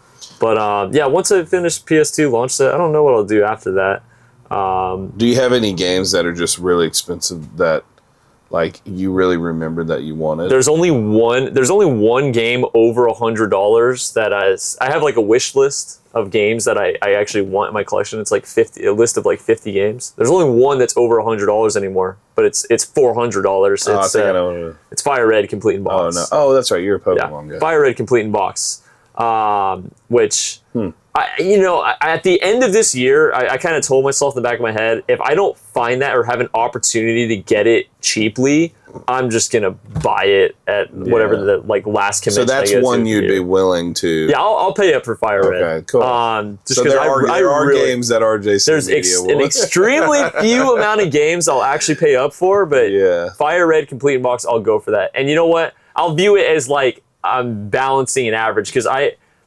But once I finish PS2 launch set, I don't know what I'll do after that. Do you have any games that are just really expensive that like you really remember that you wanted? There's only one game over $100 that I have like a wish list of games that I actually want in my collection. It's like a list of like 50 games. There's only one that's over $100 anymore, but it's $400. I think I know. It's Fire Red Complete in Box. Oh no! Oh, that's right. You're a Pokemon guy. Fire Red Complete in Box, which at the end of this year, I kind of told myself in the back of my head, if I don't find that or have an opportunity to get it cheaply, I'm just gonna buy it at whatever the like last convention. So that's one you'd be willing to. Yeah, I'll pay up for Fire Red. Okay, cool. Just so there are games that RJC there's an extremely few amount of games I'll actually pay up for, but Fire Red Complete in Box, I'll go for that. And you know what? I'll view it as like I'm balancing an average because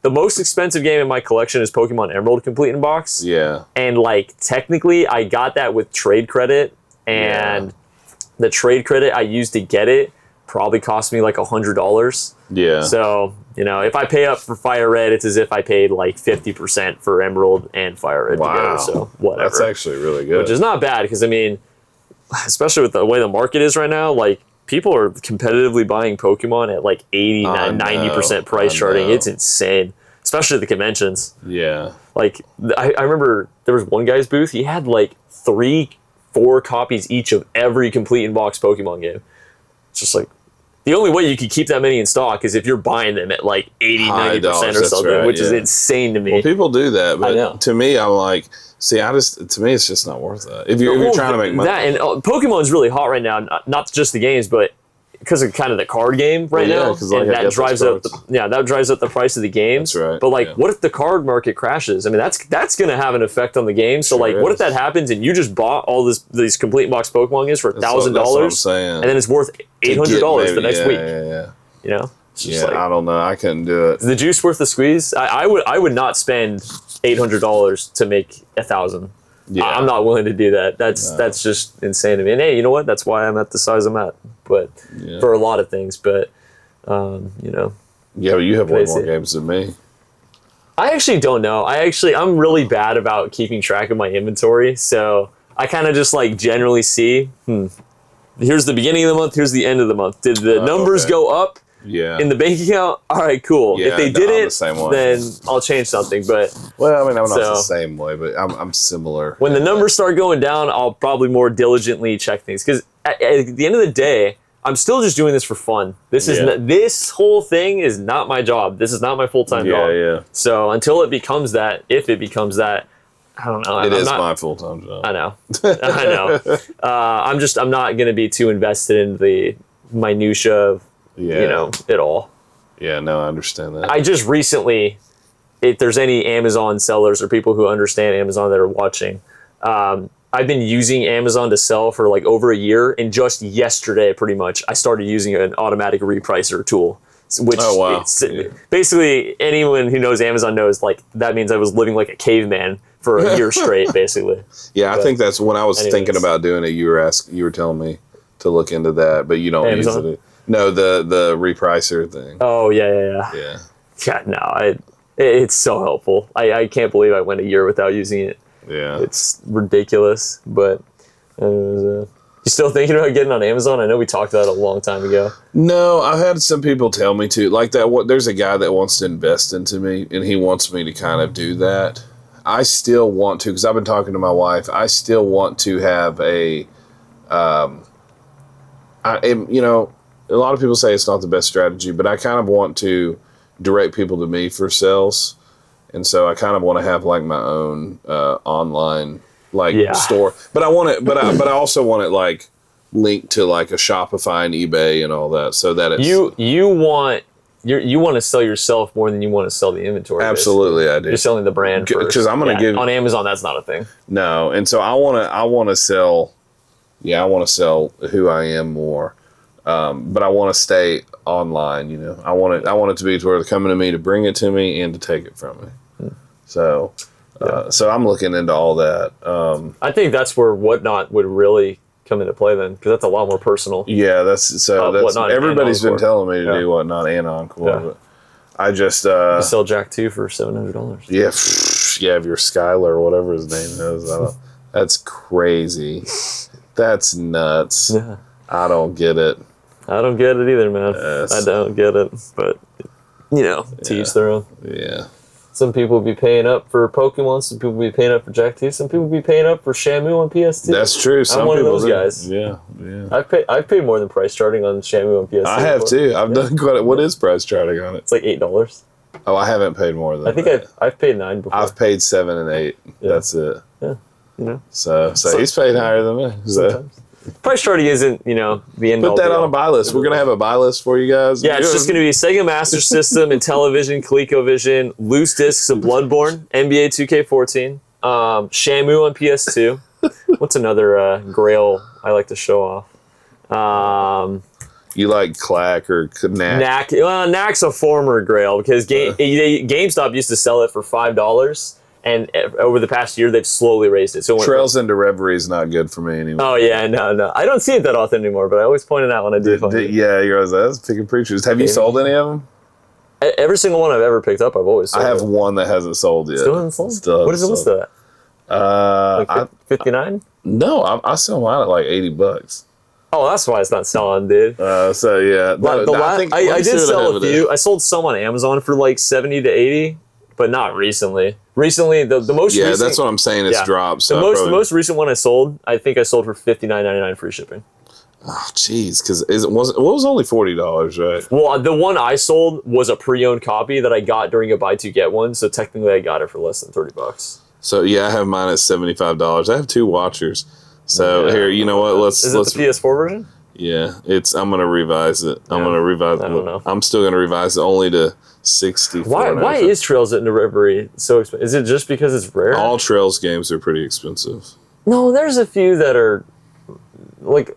the most expensive game in my collection is Pokemon Emerald Complete in Box. Yeah. And like technically I got that with trade credit, and the trade credit I used to get it probably cost me like $100. Yeah. So, if I pay up for Fire Red, it's as if I paid like 50% for Emerald and Fire Red together. So whatever. That's actually really good. Which is not bad because especially with the way the market is right now, like people are competitively buying Pokemon at like 80, 90% price charting. It's insane, especially at the conventions. Yeah. Like I remember there was one guy's booth. He had like 3-4 copies each of every Complete in Box Pokemon game. It's just like the only way you could keep that many in stock is if you're buying them at like 80-90% or something, which is insane to me. Well, people do that, I know. but to me, I'm like, to me, it's just not worth that. If you're trying to make money. That, and Pokemon's really hot right now, not just the games, but because of kind of the card game right now, and that drives up the price of the games. That's right. But like, what if the card market crashes? I mean, that's going to have an effect on the game. So like, what if that happens and you just bought all these Complete Box Pokemon games for $1,000, and then it's worth $800 the next week? Yeah. Like, I don't know. I couldn't do it. Is the juice worth the squeeze? I would not spend $800 to make $1,000. Yeah. I'm not willing to do that. That's just insane to me. And hey, you know what? That's why I'm at the size I'm at. But for a lot of things, but Yeah, but you have way more games than me. I actually don't know. I'm really bad about keeping track of my inventory. So I kind of just like generally see, here's the beginning of the month, here's the end of the month. Did the numbers go up? Yeah. In the bank account, all right, cool. Yeah, if they didn't, then I'll change something. But well, I mean, I'm not the same way, but I'm similar. When the numbers start going down, I'll probably more diligently check things because at the end of the day, I'm still just doing this for fun. This whole thing is not my job. This is not my full-time job. Yeah. So until it becomes that, if it becomes that, I don't know. It is my full-time job. I know. I know. I'm not going to be too invested in the minutia of it all. Yeah, no, I understand that. I just recently, if there's any Amazon sellers or people who understand Amazon that are watching, I've been using Amazon to sell for like over a year, and just yesterday, pretty much, I started using an automatic repricer tool. Which basically anyone who knows Amazon knows, like, that means I was living like a caveman for a year straight, basically. Yeah, I think that's when I was thinking about doing it. You were telling me to look into that, but you don't Amazon? use it. No, the repricer thing. Oh yeah. God, no, it's so helpful. I can't believe I went a year without using it. Yeah, it's ridiculous. But you still thinking about getting on Amazon? I know we talked about it a long time ago. No, I've had some people tell me to, like that. There's a guy that wants to invest into me, and he wants me to kind of do that. I still want to, because I've been talking to my wife. I still want to have a, a lot of people say it's not the best strategy, but I kind of want to direct people to me for sales. And so I kind of want to have like my own online store. But I want it, but I also want it like linked to like a Shopify and eBay and all that, so that it's you want to sell yourself more than you want to sell the inventory. Absolutely, basically. I do. You're selling the brand first. Because I'm going to give on Amazon. That's not a thing. No, and so I want to sell. Yeah, I want to sell who I am more. But I want to stay online, I want it to be to where they're coming to me to bring it to me and to take it from me. So I'm looking into all that. I think that's where Whatnot would really come into play then, because that's a lot more personal. Yeah, that's everybody's been telling me to do Whatnot and Encore. Yeah. But I just you sell Jack 2 for $700. Yeah, if you're Skylar or whatever his name is, That's crazy. That's nuts. Yeah. I don't get it. I don't get it either, man. Yes. I don't get it. But, to each their own. Yeah. Some people will be paying up for Pokemon. Some people will be paying up for Jack 2. Some people will be paying up for Shamu on PS2. That's true. I'm one of those guys. Yeah. I've paid more than price charting on Shamu on PS2. I have too. I've done quite. What is price charting on it? It's like $8. Oh, I haven't paid more than. I think I've paid $9 before. I've paid $7 and $8. Yeah. That's it. Yeah. So he's paid higher than me. So. Price charting isn't, the end all. Put that on a buy list. We're going to have a buy list for you guys. Yeah, it's just going to be Sega Master System, Intellivision, ColecoVision, loose discs of Bloodborne, NBA 2K14, Shamu on PS2. What's another grail I like to show off? You like Clack or Knack? Knack. Well, Knack's a former grail because GameStop used to sell it for $5. And over the past year, they've slowly raised it. So Trails into Reverie is not good for me anymore. Oh, yeah, no. I don't see it that often anymore, but I always point it out when I do find it. Yeah, you're always that's Pickin Preachers. Have you sold any of them? Every single one I've ever picked up, I've always sold. I have one that hasn't sold yet. Still hasn't sold? What is it listed at? Like 59? No, I sell mine at like $80. Oh, that's why it's not selling, dude. So, yeah. I did sell a few. I sold some on Amazon for like 70 to 80. But not recently. Recently, the most recent... that's what I'm saying. It's dropped. So the most recent one I sold, I think I sold for $59.99 free shipping. Oh, jeez. Because it was only $40, right? Well, the one I sold was a pre-owned copy that I got during a buy two get one. So technically, I got it for less than $30. So yeah, I have mine at $75. I have 2 watchers. So here, you know what? Let's the PS4 version? Yeah, I'm gonna revise it. I'm gonna revise it. I don't know. I'm still gonna revise it only to 60. Why is Trails into Reverie so expensive? Is it just because it's rare? All Trails games are pretty expensive. No, there's a few that are like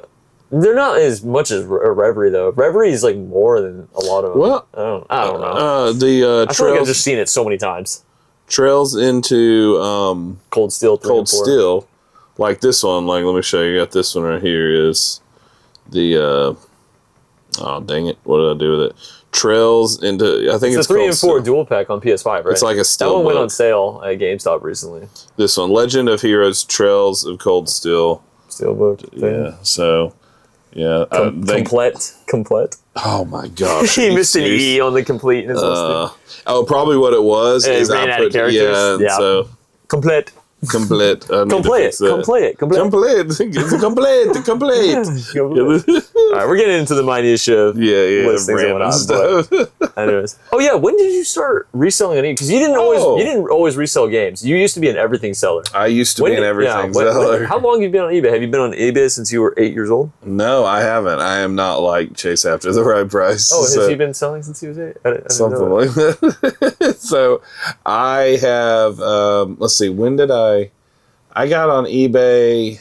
they're not as much as Reverie though. Reverie is like more than a lot of them. Well, I don't know. I feel like I've just seen it so many times. Trails into Cold Steel 3 Cold Steel, like this one. Like let me show you. Got this one right here. Is the oh dang it! What did I do with it? Trails into I think it's a 3 and 4 dual pack on PS5, right? It's like a steel. That one went on sale at GameStop recently. This one, Legend of Heroes: Trails of Cold Steel. Steelbook. Yeah. So, yeah. Complete. Oh my gosh! He missed an E on the complete in his listing. Probably what it was is ran I out of characters. Yeah. So complete. Complete. Complete. It's complete. All right, we're getting into the minutia of listings and whatnot. But anyways. Oh yeah, when did you start reselling on eBay? Because you didn't always resell games. You used to be an everything seller. I used to be an everything seller. How long have you been on eBay? Have you been on eBay since you were 8 years old? No, I haven't. I am not like chase after the right price. Oh, has he been selling since he was 8? I something like that. So I have. Let's see. When did I got on eBay.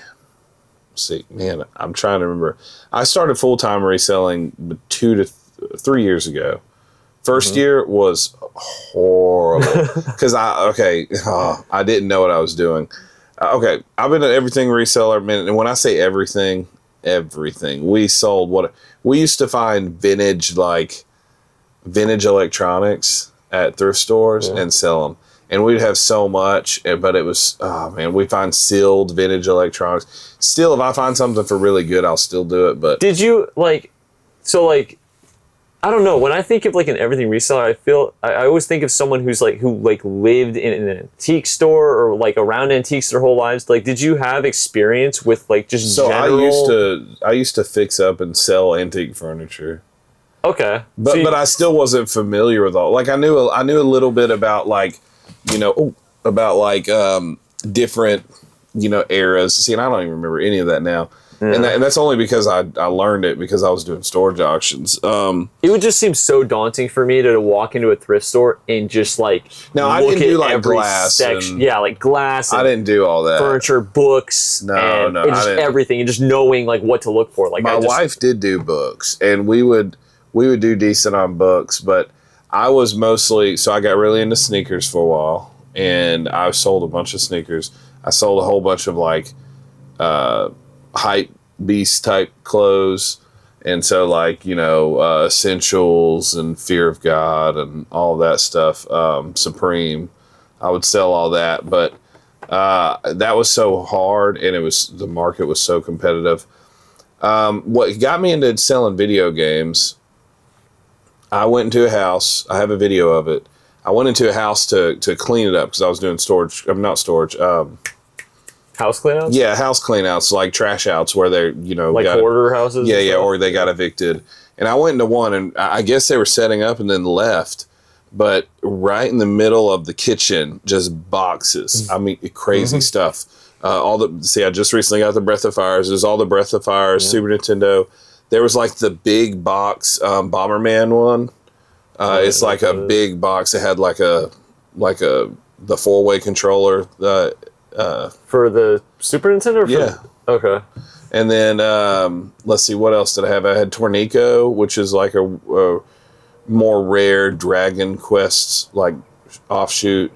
Let's see, man, I'm trying to remember. I started full-time reselling 2 to 3 years ago. First year was horrible because I didn't know what I was doing. I've been an everything reseller, man, and when I say everything, we sold we used to find vintage electronics at thrift stores and sell them. And we'd have so much, but it was, we find sealed vintage electronics. Still, if I find something for really good, I'll still do it, but... Did you, I don't know, when I think of, an everything reseller, I always think of someone who lived in an antique store or, around antiques their whole lives. Did you have experience with, just general... I used to fix up and sell antique furniture. Okay. But I still wasn't familiar with all... I knew a little bit about, different, eras. See, and I don't even remember any of that now. Yeah. And that's only because I learned it because I was doing storage auctions. It would just seem so daunting for me to walk into a thrift store and just now I didn't do glass section. Glass. I didn't do all that. Furniture, books, everything, and just knowing what to look for. My wife did do books, and we would do decent on books, but I was mostly I got really into sneakers for a while, and I sold a bunch of sneakers. I sold a whole bunch of hype beast type clothes, and so Essentials and Fear of God and all that stuff. Supreme, I would sell all that, but That was so hard, and the market was so competitive. What got me into selling video games, I went into a house. I have a video of it. I went into a house to clean it up because I was doing storage. Not storage. House cleanouts? Yeah, house cleanouts, like trash outs where they're, like hoarder houses? Yeah, or they got evicted. And I went into one, and I guess they were setting up and then left. But right in the middle of the kitchen, just boxes. I mean, crazy stuff. I just recently got the Breath of Fires. There's all the Breath of Fires, Super Nintendo. There was like the big box Bomberman one. It's like a big box. It had like the 4-way controller. For the Super Nintendo? Okay. And then, let's see, what else did I have? I had Tornico, which is like a more rare Dragon Quest, like offshoot.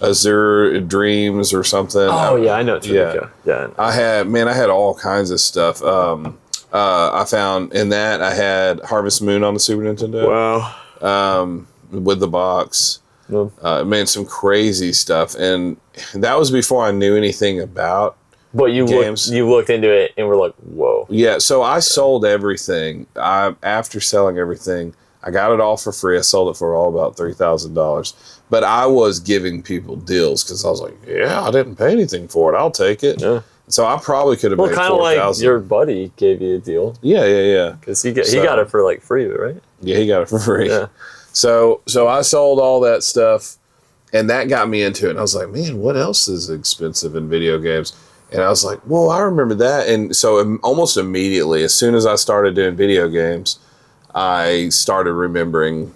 Azure Dreams or something. Oh, yeah, I know Tornico. Yeah. I had all kinds of stuff. I found in that I had Harvest Moon on the Super Nintendo. Wow. With the box. Made some crazy stuff, and that was before I knew anything about games. You looked into it and were like, whoa. Yeah, so I sold everything. After selling everything, I got it all for free. I sold it for all about $3,000. But I was giving people deals because I was like, yeah, I didn't pay anything for it. I'll take it. Yeah. So I probably could have made $4,000. Kind of like your buddy gave you a deal. Yeah. Because he got it for like free, right? Yeah, he got it for free. Yeah. So I sold all that stuff, and that got me into it. And I was like, man, what else is expensive in video games? And I was like, whoa, I remember that. And so almost immediately, as soon as I started doing video games, I started remembering,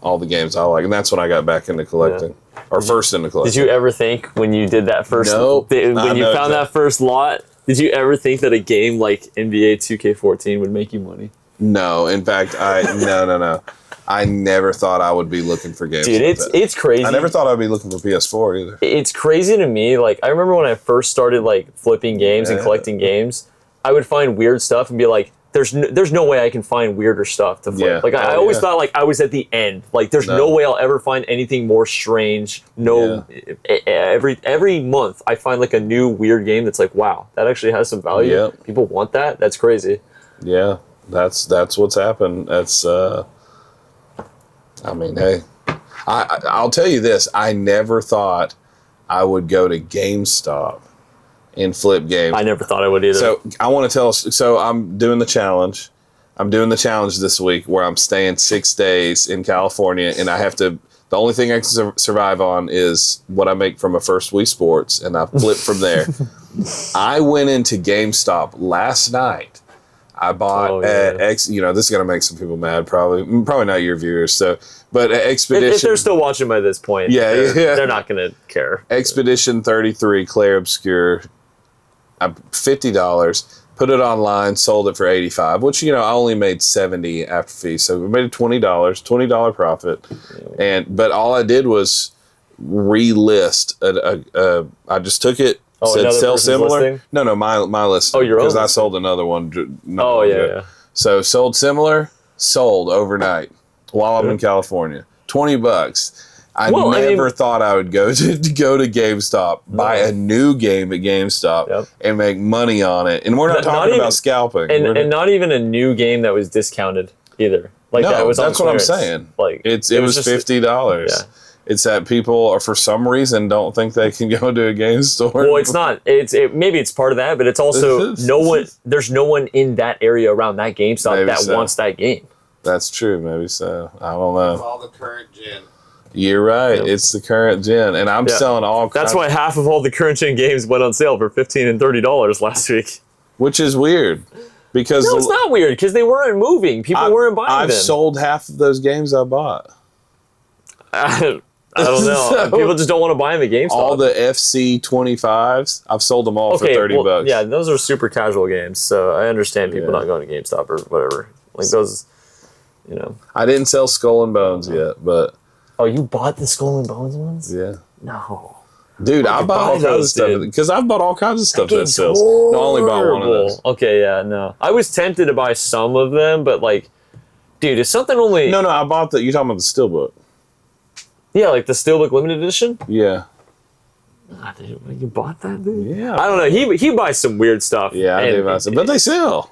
all the games I like. And that's when I got back into collecting. Yeah. Or first into collecting. Did you ever think when you did that first... Nope. When you found that first lot, did you ever think that a game like NBA 2K14 would make you money? No. In fact, no. I never thought I would be looking for games. Dude, it's crazy. I never thought I'd be looking for PS4 either. It's crazy to me. Like, I remember when I first started like flipping games and collecting games, I would find weird stuff and be like, there's no way I can find weirder stuff to flip. Like, I always thought like I was at the end. Like, there's no way I'll ever find anything more strange. Every month I find like a new weird game that's like, wow, that actually has some value. Yep. People want that. That's crazy. Yeah, that's what's happened. That's I mean, hey, I'll tell you this. I never thought I would go to GameStop and flip games. I never thought I would either. So I want to so I'm doing the challenge. I'm doing the challenge this week where I'm staying 6 days in California, and I have to, the only thing I can survive on is what I make from a First Wii Sports, and I flip from there. I went into GameStop last night. I bought this is gonna make some people mad, probably not your viewers. But Expedition. If they're still watching by this point, they're not gonna care. Expedition 33 Clair Obscure, $50. Put it online, sold it for $85, which I only made $70 after fees, so we made $20 profit. But all I did was relist. I just took it. Said sell similar. Listing? No, my listing. Oh, your own. Because I sold another one. Yeah. So sold similar, sold overnight while I'm in California. $20. I never thought I would go to GameStop, buy a new game at GameStop, and make money on it. And we're not talking about scalping. And not even a new game that was discounted either. Like that's what I'm saying. Like it was $50. Yeah. It's that people, for some reason, don't think they can go to a game store. Well, it's not. Maybe it's part of that, but it's also there's no one in that area around that GameStop wants that game. That's true. Maybe so. I don't know. It's all the current gen. You're right. Yep. It's the current gen, and I'm selling all. That's why half of all the current gen games went on sale for $15 and $30 last week. Which is weird, because it's not weird because they weren't moving. People weren't buying them. I've sold half of those games I bought. I don't know. People just don't want to buy them at GameStop. All the FC25s, I've sold them all for $30. Yeah, those are super casual games, so I understand people not going to GameStop or whatever. Like those, I didn't sell Skull and Bones yet, but... Oh, you bought the Skull and Bones ones? Yeah. No. Dude, I bought all kinds of stuff. Because I've bought all kinds of stuff that sells. No, I only bought one of those. Okay, yeah, no. I was tempted to buy some of them, but dude, it's something only... No, I bought you're talking about the Steelbook. Yeah, like the Steelbook limited edition? Yeah. You bought that, dude? Yeah. I don't know. He buys some weird stuff. Yeah, I do buy some, but they sell.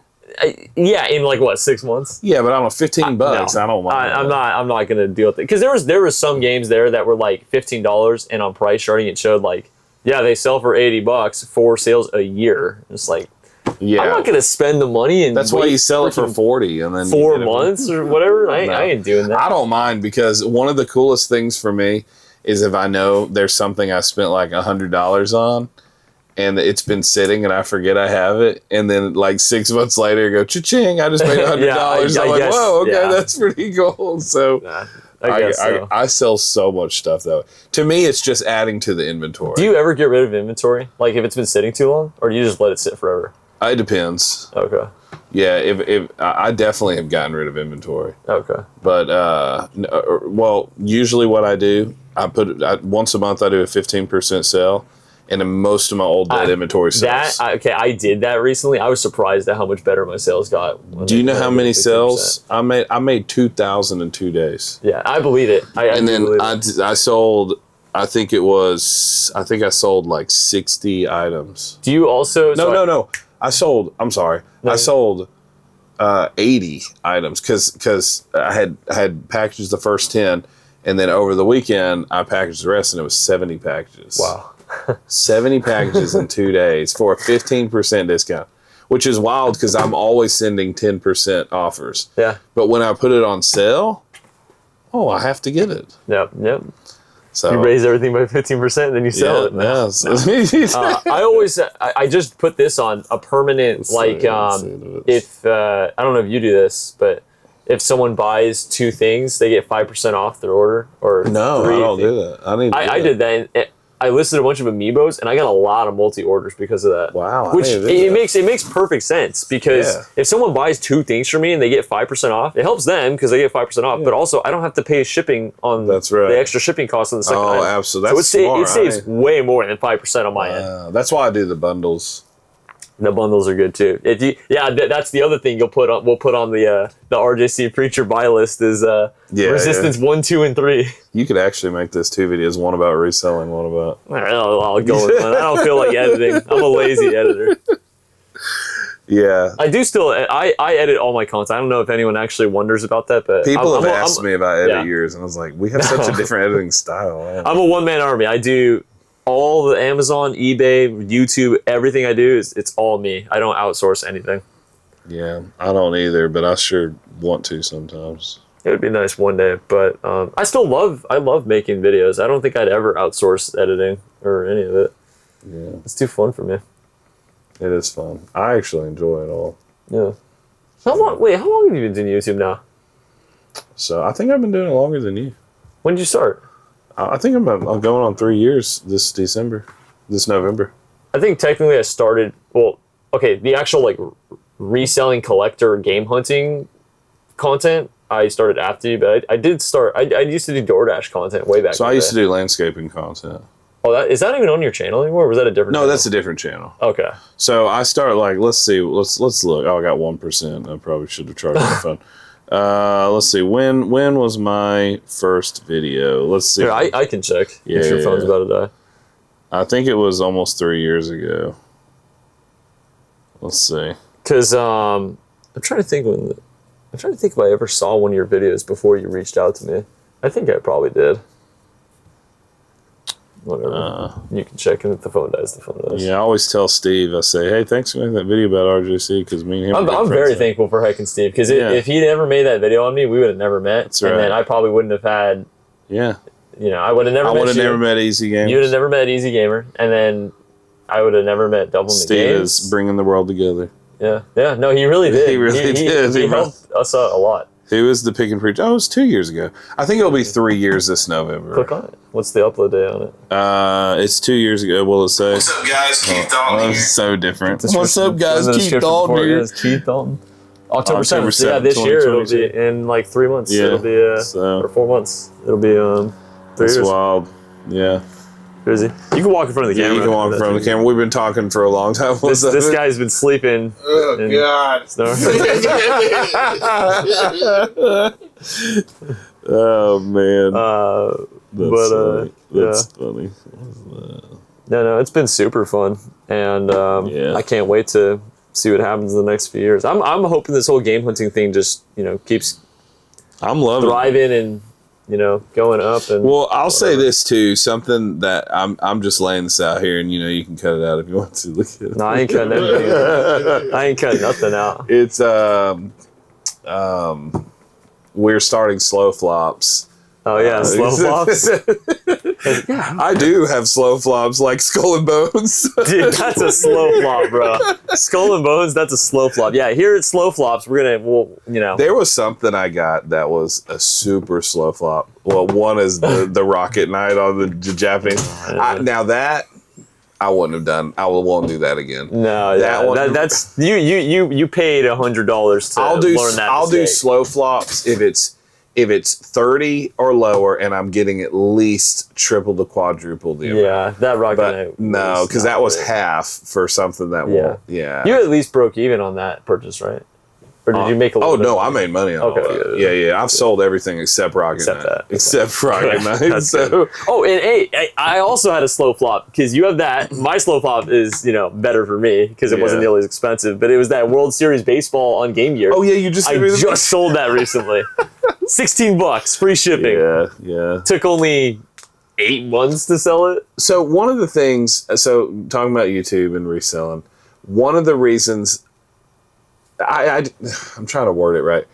Yeah, in like what, 6 months? Yeah, but I don't know, $15. No, I don't mind. I'm not gonna deal with it because there was some games there that were like $15, and on price charting it showed like, yeah, they sell for $80, 4 sales a year. It's like, yeah, I'm not gonna spend the money and that's why you sell it for 40 and then 4 months or whatever. I ain't doing that. I don't mind because one of the coolest things for me is if I know there's something I spent like $100 on. And it's been sitting, and I forget I have it, and then like 6 months later, I go cha-ching! I just paid $100. I'm like, whoa, okay, that's pretty cool. So, I sell so much stuff though. To me, it's just adding to the inventory. Do you ever get rid of inventory, like if it's been sitting too long, or do you just let it sit forever? It depends. Okay. Yeah, if I definitely have gotten rid of inventory. Okay. But well, usually what I do, once a month I do a 15% sale. And in most of my old dead inventory sales. I did that recently. I was surprised at how much better my sales got. Do you know how many sales I made? I made 2,000 in 2 days. Yeah, I believe it. I sold. I think I sold like 60 items. Do you also? No. I sold. I'm sorry. No. I sold 80 items because I had packaged the first 10, and then over the weekend I packaged the rest, and it was 70 packages. Wow. 70 packages in 2 days for a 15% discount, which is wild because I'm always sending 10% offers. Yeah. But when I put it on sale, I have to get it. Yep. So you raise everything by 15%, and then you sell it. Yeah. I just put this on a permanent, if I don't know if you do this, but if someone buys 2 things, they get 5% off their order. Or no, 3 I don't do that. I did that. And I listed a bunch of amiibos, and I got a lot of multi-orders because of that. Wow. Which it makes perfect sense because if someone buys 2 things from me and they get 5% off, it helps them because they get 5% off. Yeah. But also, I don't have to pay shipping on the extra shipping costs on the second item. Oh, absolutely. That's smart. It saves way more than 5% on my end. That's why I do the bundles. The bundles are good too. That's the other thing we'll put on the RJC Preacher buy list is Resistance 1, 2, and 3. You could actually make this 2 videos, one about reselling, one about. I'll go with one. I don't feel like editing. I'm a lazy editor. Yeah. I do still. I edit all my content. I don't know if anyone actually wonders about that, but people have asked me about edit yours, and I was like, we have such a different editing style. Man. I'm a one-man army. I do all the Amazon, eBay, YouTube, everything I do it's all me. I don't outsource anything. Yeah, I don't either, but I sure want to sometimes. It would be nice one day, but I love making videos. I don't think I'd ever outsource editing or any of it. Yeah, it's too fun for me. It is fun. I actually enjoy it all. Yeah. How long have you been doing YouTube now? So I think I've been doing it longer than you. When did you start? I think I'm going on 3 years this November. I think technically I started, the actual reselling collector game hunting content, I started after you, but I did start, I used to do DoorDash content way back. So I used to do landscaping content. Oh, is that even on your channel anymore, or was that a different channel? No, that's a different channel. Okay. So I started let's look. Oh, I got 1%. I probably should have charged my phone. Let's see. When was my first video? Let's see. Here, I can check if your phone's about to die. I think it was almost 3 years ago. Let's see. Because I'm trying to think if I ever saw one of your videos before you reached out to me. I think I probably did. Whatever. You can check, and if the phone dies, the phone dies. Yeah, I always tell Steve, I say, hey, thanks for making that video about RJC, because me and him I'm very thankful for Heck and Steve, because if he never made that video on me, we would have never met. That's right. And then I probably wouldn't have had... Yeah. I would have never met Easy Gamer. You would have never met Easy Gamer, and then I would have never met Double Steve Games. Is bringing the world together. Yeah. No, he really did. He really did. He helped us out a lot. Who was the Pickin Preacher? Oh, it was 2 years ago. I think it'll be 3 years this November. Click on it. What's the upload day on it? It's 2 years ago. Will it say? What's up, guys? Keith Dalton here. So different. What's up, guys? Keith Dalton here. Keith Dalton. October 7th. Yeah, this year it'll be in 3 months. Yeah. It'll be or 4 months. It'll be 3 years. That's wild. Yeah. Crazy. You can walk in front of the camera. Yeah, you can walk in front of the camera. We've been talking for a long time. This guy's been sleeping. Oh, God. Oh, man. That's funny. No, it's been super fun, and I can't wait to see what happens in the next few years. I'm hoping this whole game hunting thing just keeps I'm loving thriving and going up. And well, I'll say this too, something that I'm just laying this out here, and you can cut it out if you want to. Look at it. No, I ain't cutting anything. I ain't cutting nothing out. It's we're starting slow flops. Oh yeah, slow flops. I do have slow flops like Skull and Bones. Dude, that's a slow flop, bro. Skull and Bones, that's a slow flop. Yeah, here at Slow Flops, There was something I got that was a super slow flop. Well, one is the Rocket Knight on the Japanese. Now that I wouldn't have done. I won't do that again. No, that's you paid $100 to learn that. I'll do slow flops if it's 30 or lower, and I'm getting at least triple to quadruple the amount. Yeah, that Rocket Knight. No, because that was half for something that won't. Yeah. You at least broke even on that purchase, right? Or did you make a little bit? No, I made money on it. Yeah. I've sold everything except Rocket Knight. Except Rocket Knight. So. Oh, and hey, I also had a slow flop because you have that. My slow flop is, better for me because it wasn't nearly as expensive. But it was that World Series baseball on Game Gear. Oh, yeah, you just... I just sold that recently. $16, free shipping. Yeah. Took only 8 months to sell it. So one of the things... So talking about YouTube and reselling, one of the reasons... I'm trying to word it right.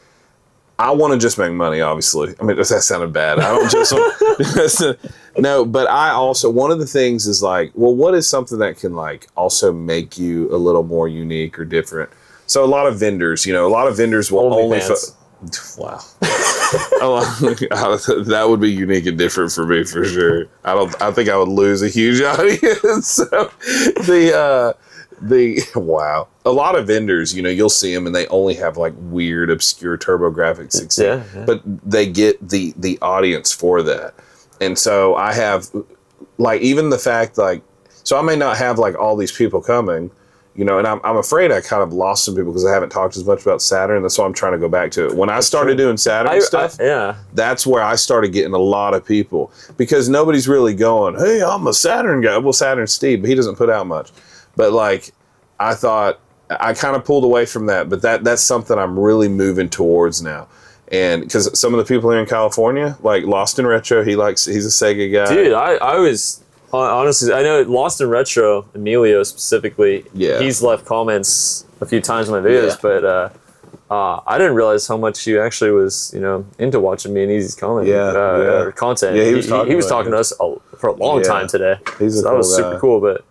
I want to just make money, obviously. I mean, that sounded bad. I don't just want... No, but I also... One of the things is like, well, what is something that can like also make you a little more unique or different? So a lot of vendors, will only... Wow. That would be unique and different for me for sure. I think I would lose a huge audience. So wow. A lot of vendors, you'll see them and they only have like weird, obscure TurboGrafx, yeah. But they get the audience for that. And so I have like even the fact like, so I may not have like all these people coming, and I'm afraid I kind of lost some people because I haven't talked as much about Saturn. That's why I'm trying to go back to it. When I started doing Saturn stuff, that's where I started getting a lot of people because nobody's really going, hey, I'm a Saturn guy. Well, Saturn's Steve, but he doesn't put out much. But like, I thought I kind of pulled away from that, but that's something I'm really moving towards now. And because some of the people here in California, like Lost in Retro, he's a Sega guy. Dude, I was honestly, I know Lost in Retro, Emilio specifically. Yeah, he's left comments a few times in my videos, but I didn't realize how much he actually was, into watching me and Easy's content. Yeah, he was talking to us for a long time today. That was super cool. But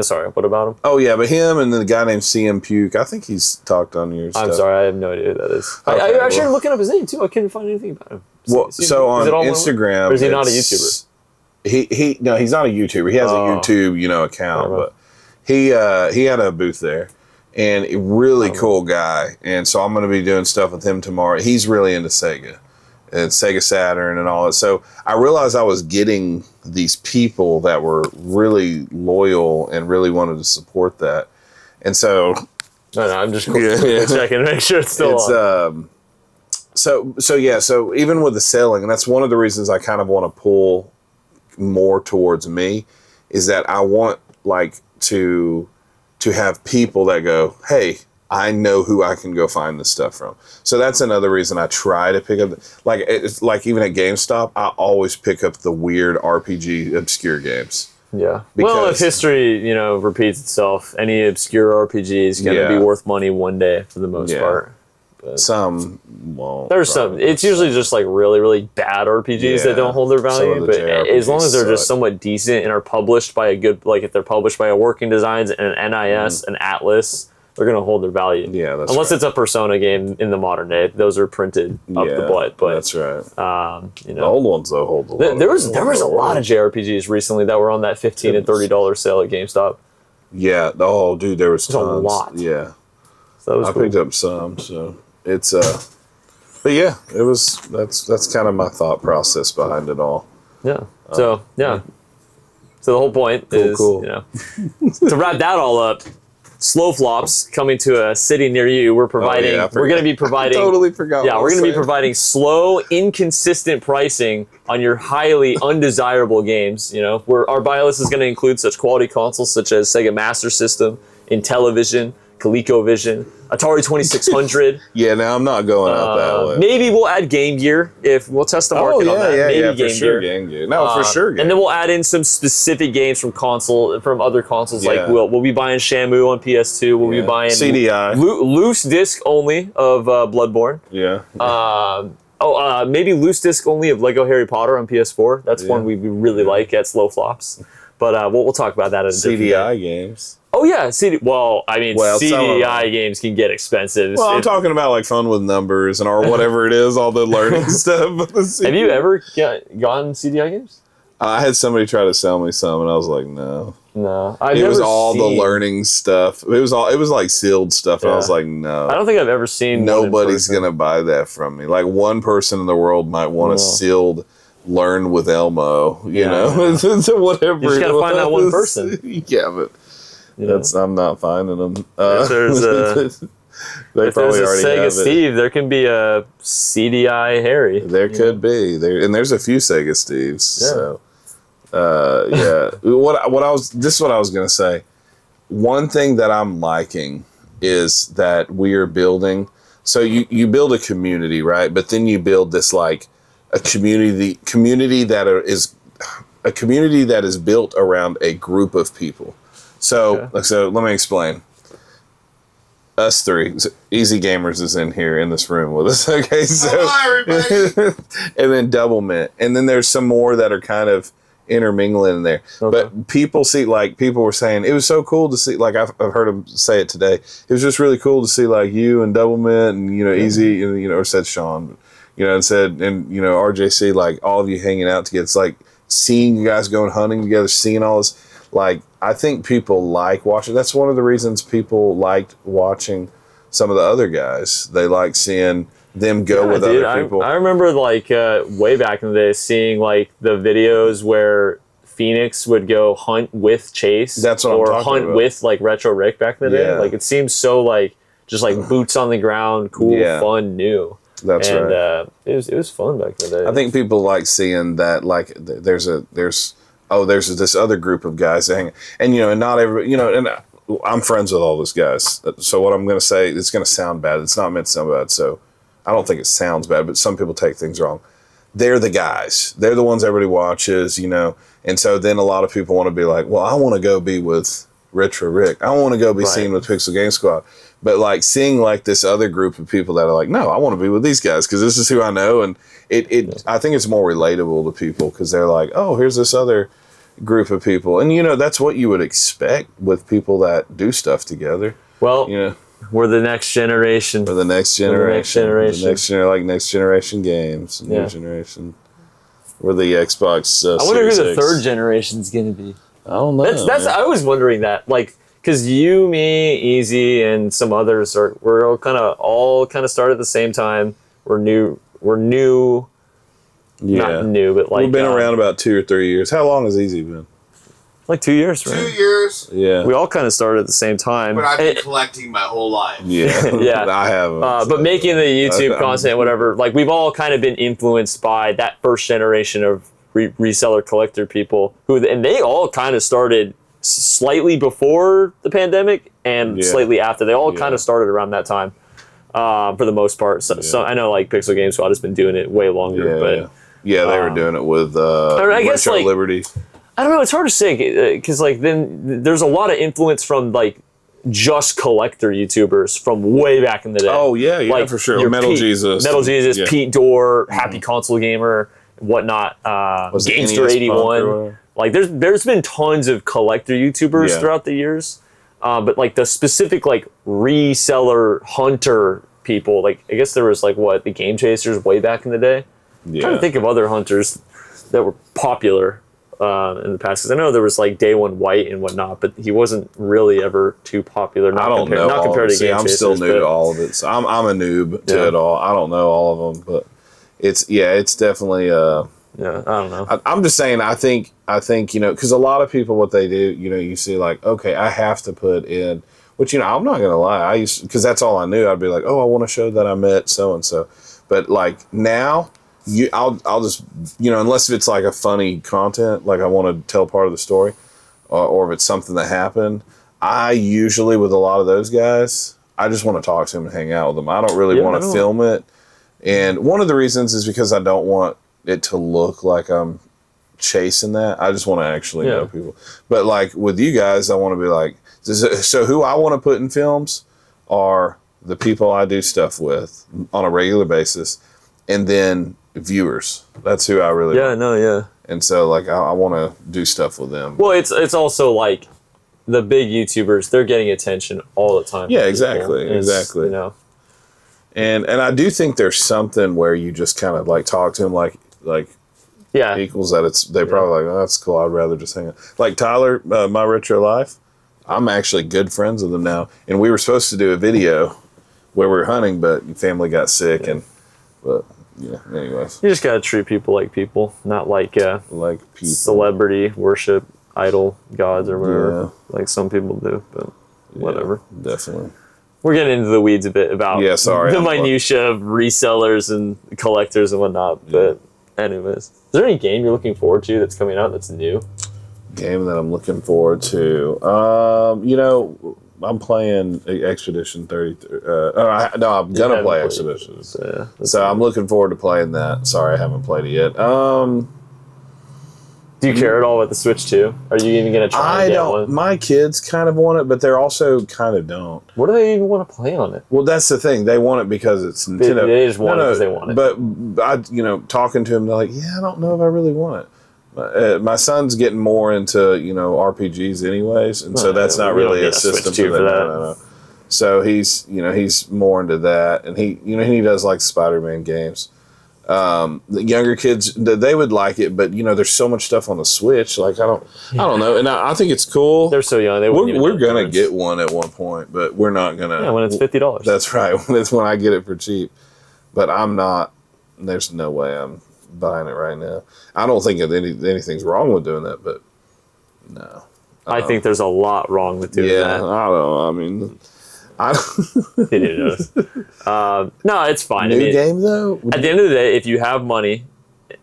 sorry, what about him? Oh yeah, but him and the guy named CM Puke. I think he's talked on your stuff. I'm sorry, I have no idea who that is. Okay, I actually looking up his name too. I couldn't find anything about him. So on Instagram, or is he not a YouTuber? No, he's not a YouTuber. He has a YouTube account, but he had a booth there. And a really cool guy. And so I'm going to be doing stuff with him tomorrow. He's really into Sega and Sega Saturn and all that. So I realized I was getting these people that were really loyal and really wanted to support that. And so... No, I'm just checking to make sure it's still on. So even with the selling, and that's one of the reasons I kind of want to pull more towards me, is that I want to have people that go, hey, I know who I can go find this stuff from. So that's another reason I try to pick up, like even at GameStop, I always pick up the weird RPG obscure games. Yeah. Well, if history, repeats itself, any obscure RPG is going to be worth money one day for the most part. But some won't. There's some. It's usually just like really, really bad RPGs that don't hold their value. But as long as they're just somewhat decent and are published by a good, like if they're published by a Working Designs and an NIS, an Atlas, they're going to hold their value. Yeah, that's unless it's a Persona game in the modern day. Those are printed up the butt. But that's right. The old ones though hold the value. There was a lot of JRPGs recently that were on that $15 and $30 sale at GameStop. Yeah. Oh, dude, there was tons. A lot. Yeah. So that was picked up some. So. It's but yeah, it was that's kind of my thought process behind it all. Yeah. So the whole point is to wrap that all up. slow flops coming to a city near you. We're providing. We're going to be providing. I totally forgot. Yeah, we're going to be providing slow, inconsistent pricing on your highly undesirable games. You know, where our buy list is going to include such quality consoles such as Sega Master System, Intellivision, ColecoVision, Atari 2600. Yeah, now I'm not going out that way. Maybe we'll add Game Gear if we'll test the market on that. Maybe for sure, Game Gear. No, for sure. And then we'll add in some specific games from other consoles. Like we'll be buying Shamu on PS2. We'll be buying CDI loose disc only of Bloodborne. Yeah. Maybe loose disc only of Lego Harry Potter on PS4. That's one we really like at slow flops. But we'll talk about that at a CDI games. Oh yeah, CDI games can get expensive. Well, I'm talking about like fun with numbers or whatever it is, all the learning stuff. Have you ever gotten CDI games? I had somebody try to sell me some, and I was like, no. It was all the learning stuff. It was like sealed stuff, and I was like, no. I don't think I've ever seen. Nobody's gonna buy that from me. Like one person in the world might want a sealed. Learn with Elmo, you know, whatever. You just gotta find that one person. Yeah, but I'm not finding them. If there's a Sega Steve, there can be a CDI Harry. There could be and there's a few Sega Steves. Yeah. So, this is what I was gonna say. One thing that I'm liking is that we are building. So you build a community, right? But then you build this like. A community that is built around a group of people. So let me explain. Us three, Easy Gamers is in here in this room with us. Okay, so hello, everybody. And then Double Mint, and then there's some more that are kind of intermingling in there. Okay. But people were saying it was so cool to see. Like I've heard them say it today. It was just really cool to see like you and Double Mint and Easy and or said Sean. And RJC, like all of you hanging out together. It's like seeing you guys going hunting together, seeing all this. Like, I think people like watching. That's one of the reasons people liked watching some of the other guys. They like seeing them go with other people. I remember like way back in the day seeing like the videos where Phoenix would go hunt with Chase. That's what I'm talking hunt about. With like Retro Rick back in the day. Like it seems so like just like boots on the ground, cool, fun, new. That's right. It was fun back in the day. I think people like seeing that. Like there's this other group of guys that hang, and not every and I'm friends with all those guys. So what I'm going to say, it's going to sound bad. It's not meant to sound bad. So I don't think it sounds bad, but some people take things wrong. They're the guys. They're the ones everybody watches, And so then a lot of people want to be like, well, I want to go be with Retro Rick. I want to go be seen with Pixel Game Squad. But like seeing like this other group of people that are like, no, I want to be with these guys because this is who I know, and I think it's more relatable to people because they're like, oh, here's this other group of people, and that's what you would expect with people that do stuff together. Well, we're the next generation. We're the next generation. Next generation games. New generation. We're the Xbox. I wonder who the third generation's gonna be. I don't know. I was wondering that, like. Because you, me, Easy, and some others we're all kind of started at the same time. We're new. Not new, but like we've been around about 2 or 3 years. How long has Easy been? Like 2 years, right? 2 years. Yeah. We all kind of started at the same time. But I've been collecting my whole life. Yeah. Yeah. I haven't. But making the YouTube content, whatever, like we've all kind of been influenced by that first generation of reseller collector people and they all kind of started slightly before the pandemic and slightly after. They all kind of started around that time for the most part. So I know like Pixel Game Squad has been doing it way longer. They were doing it with I guess Retro like Liberty. I don't know. It's hard to say because like then there's a lot of influence from like just collector YouTubers from way back in the day. Oh yeah, like for sure. Metal Jesus, Pete Dorr, Happy Console Gamer, whatnot. Gamester81. Like there's been tons of collector YouTubers throughout the years, but like the specific like reseller hunter people, like I guess there was like the Game Chasers way back in the day. I'm trying to think of other hunters that were popular in the past because I know there was like Day One White and whatnot, but he wasn't really ever too popular. I don't know. Not compared to Game Chasers. I'm still new to all of it, so I'm a noob to it all. I don't know all of them, but it's definitely. I don't know. I'm just saying. I think because a lot of people, what they do, you see, like, okay, I have to put in. Which, I'm not gonna lie, I used, because that's all I knew. I'd be like, oh, I want to show that I met so and so. But like now, I'll just, unless if it's like a funny content, like I want to tell part of the story, or if it's something that happened, I usually, with a lot of those guys, I just want to talk to them and hang out with them. I don't really want to film it. And one of the reasons is because I don't want it to look like I'm chasing that. I just want to actually know people. But like with you guys, I want to be like, so who I want to put in films are the people I do stuff with on a regular basis, and then viewers. That's who I really want. And so like I want to do stuff with them. Well, it's also like the big YouTubers, they're getting attention all the time. Yeah, exactly. And I do think there's something where you just kind of like talk to them like equals that. They're probably like, oh, that's cool. I'd rather just hang out. Like Tyler, My Retro Life. I'm actually good friends with him now, and we were supposed to do a video where we were hunting, but family got sick, but anyways. You just gotta treat people, not like people. Celebrity worship, idol gods or whatever, like some people do. But whatever. Definitely. We're getting into the weeds a bit about the minutia of resellers and collectors and whatnot. But anyways, is there any game you're looking forward to that's coming out that's new? Game that I'm looking forward to. I'm playing Expedition 33. No, I'm gonna play Expedition. So I'm looking forward to playing that. Sorry, I haven't played it yet. Do you care at all about the Switch 2? Are you even gonna try and get one? My kids kind of want it, but they're also kind of don't. What do they even want to play on it? Well, that's the thing. They want it because it's Nintendo. They just want it because they want it. But I, talking to them, they're like, I don't know if I really want it. My son's getting more into RPGs anyways, and so that's not really a system for that. No. So he's more into that, and he does like Spider-Man games. The younger kids, they would like it, but there's so much stuff on the Switch. Like I don't know, and I think it's cool. They're so young. We're gonna get one at one point, but we're not gonna. Yeah, when it's $50. That's right. That's when I get it for cheap. But I'm not. There's no way I'm buying it right now. I don't think anything's wrong with doing that, but no. I think there's a lot wrong with doing that. Yeah, I don't know. I mean, I don't. He didn't notice. No, it's fine. New game though. At the end of the day, if you have money,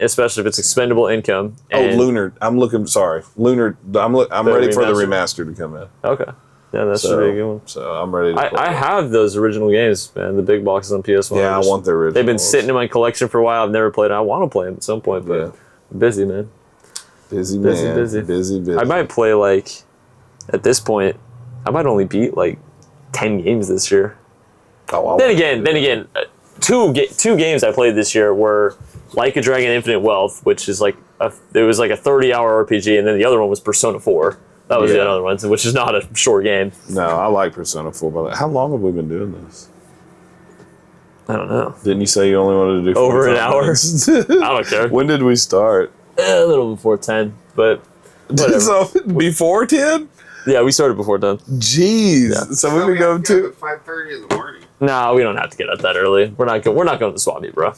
especially if it's expendable income. Lunar. I'm looking. Sorry, Lunar. I'm ready for the remaster to come in. Okay. Yeah, that's a really good one. So I'm ready to play. I have those original games, man. The big boxes on PS1. Yeah, I want the original. They've been sitting in my collection for a while. I've never played them. I want to play them at some point, but I'm busy, man. Busy. I might play at this point, I might only beat 10 games this year. Oh, then again, two games I played this year were Like a Dragon Infinite Wealth, which is it was a 30-hour RPG, and then the other one was Persona 4. That was the other one, which is not a short game. No, I like Persona 4. But how long have we been doing this? I don't know. Didn't you say you only wanted to do over an hour? I don't care. When did we start? A little before 10, but whatever. So before 10? Yeah, we started before 10. Jeez. Yeah. So we go to 5:30 in the morning. No, we don't have to get up that early. We're not going to swap meet, bro.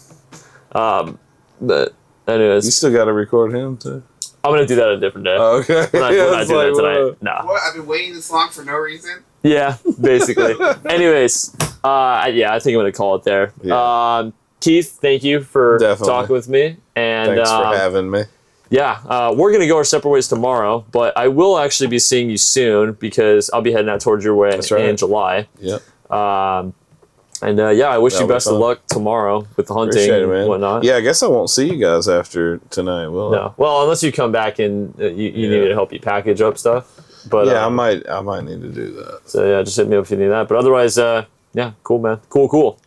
But anyways, you still got to record him too. I'm gonna do that a different day. Okay. We're not doing that tonight. No. What? I've been waiting this long for no reason? Yeah, basically. Anyways, I think I'm gonna call it there. Yeah. Keith, thank you for talking with me. And thanks for having me. Yeah, we're gonna go our separate ways tomorrow, but I will actually be seeing you soon because I'll be heading out towards your way in July. Yep. I wish you best of luck tomorrow with the hunting and whatnot. Yeah, I guess I won't see you guys after tonight, will I? No. Well, unless you come back and you need me to help you package up stuff. But yeah, I might need to do that. So yeah, just hit me up if you need that. But otherwise, cool, man. Cool.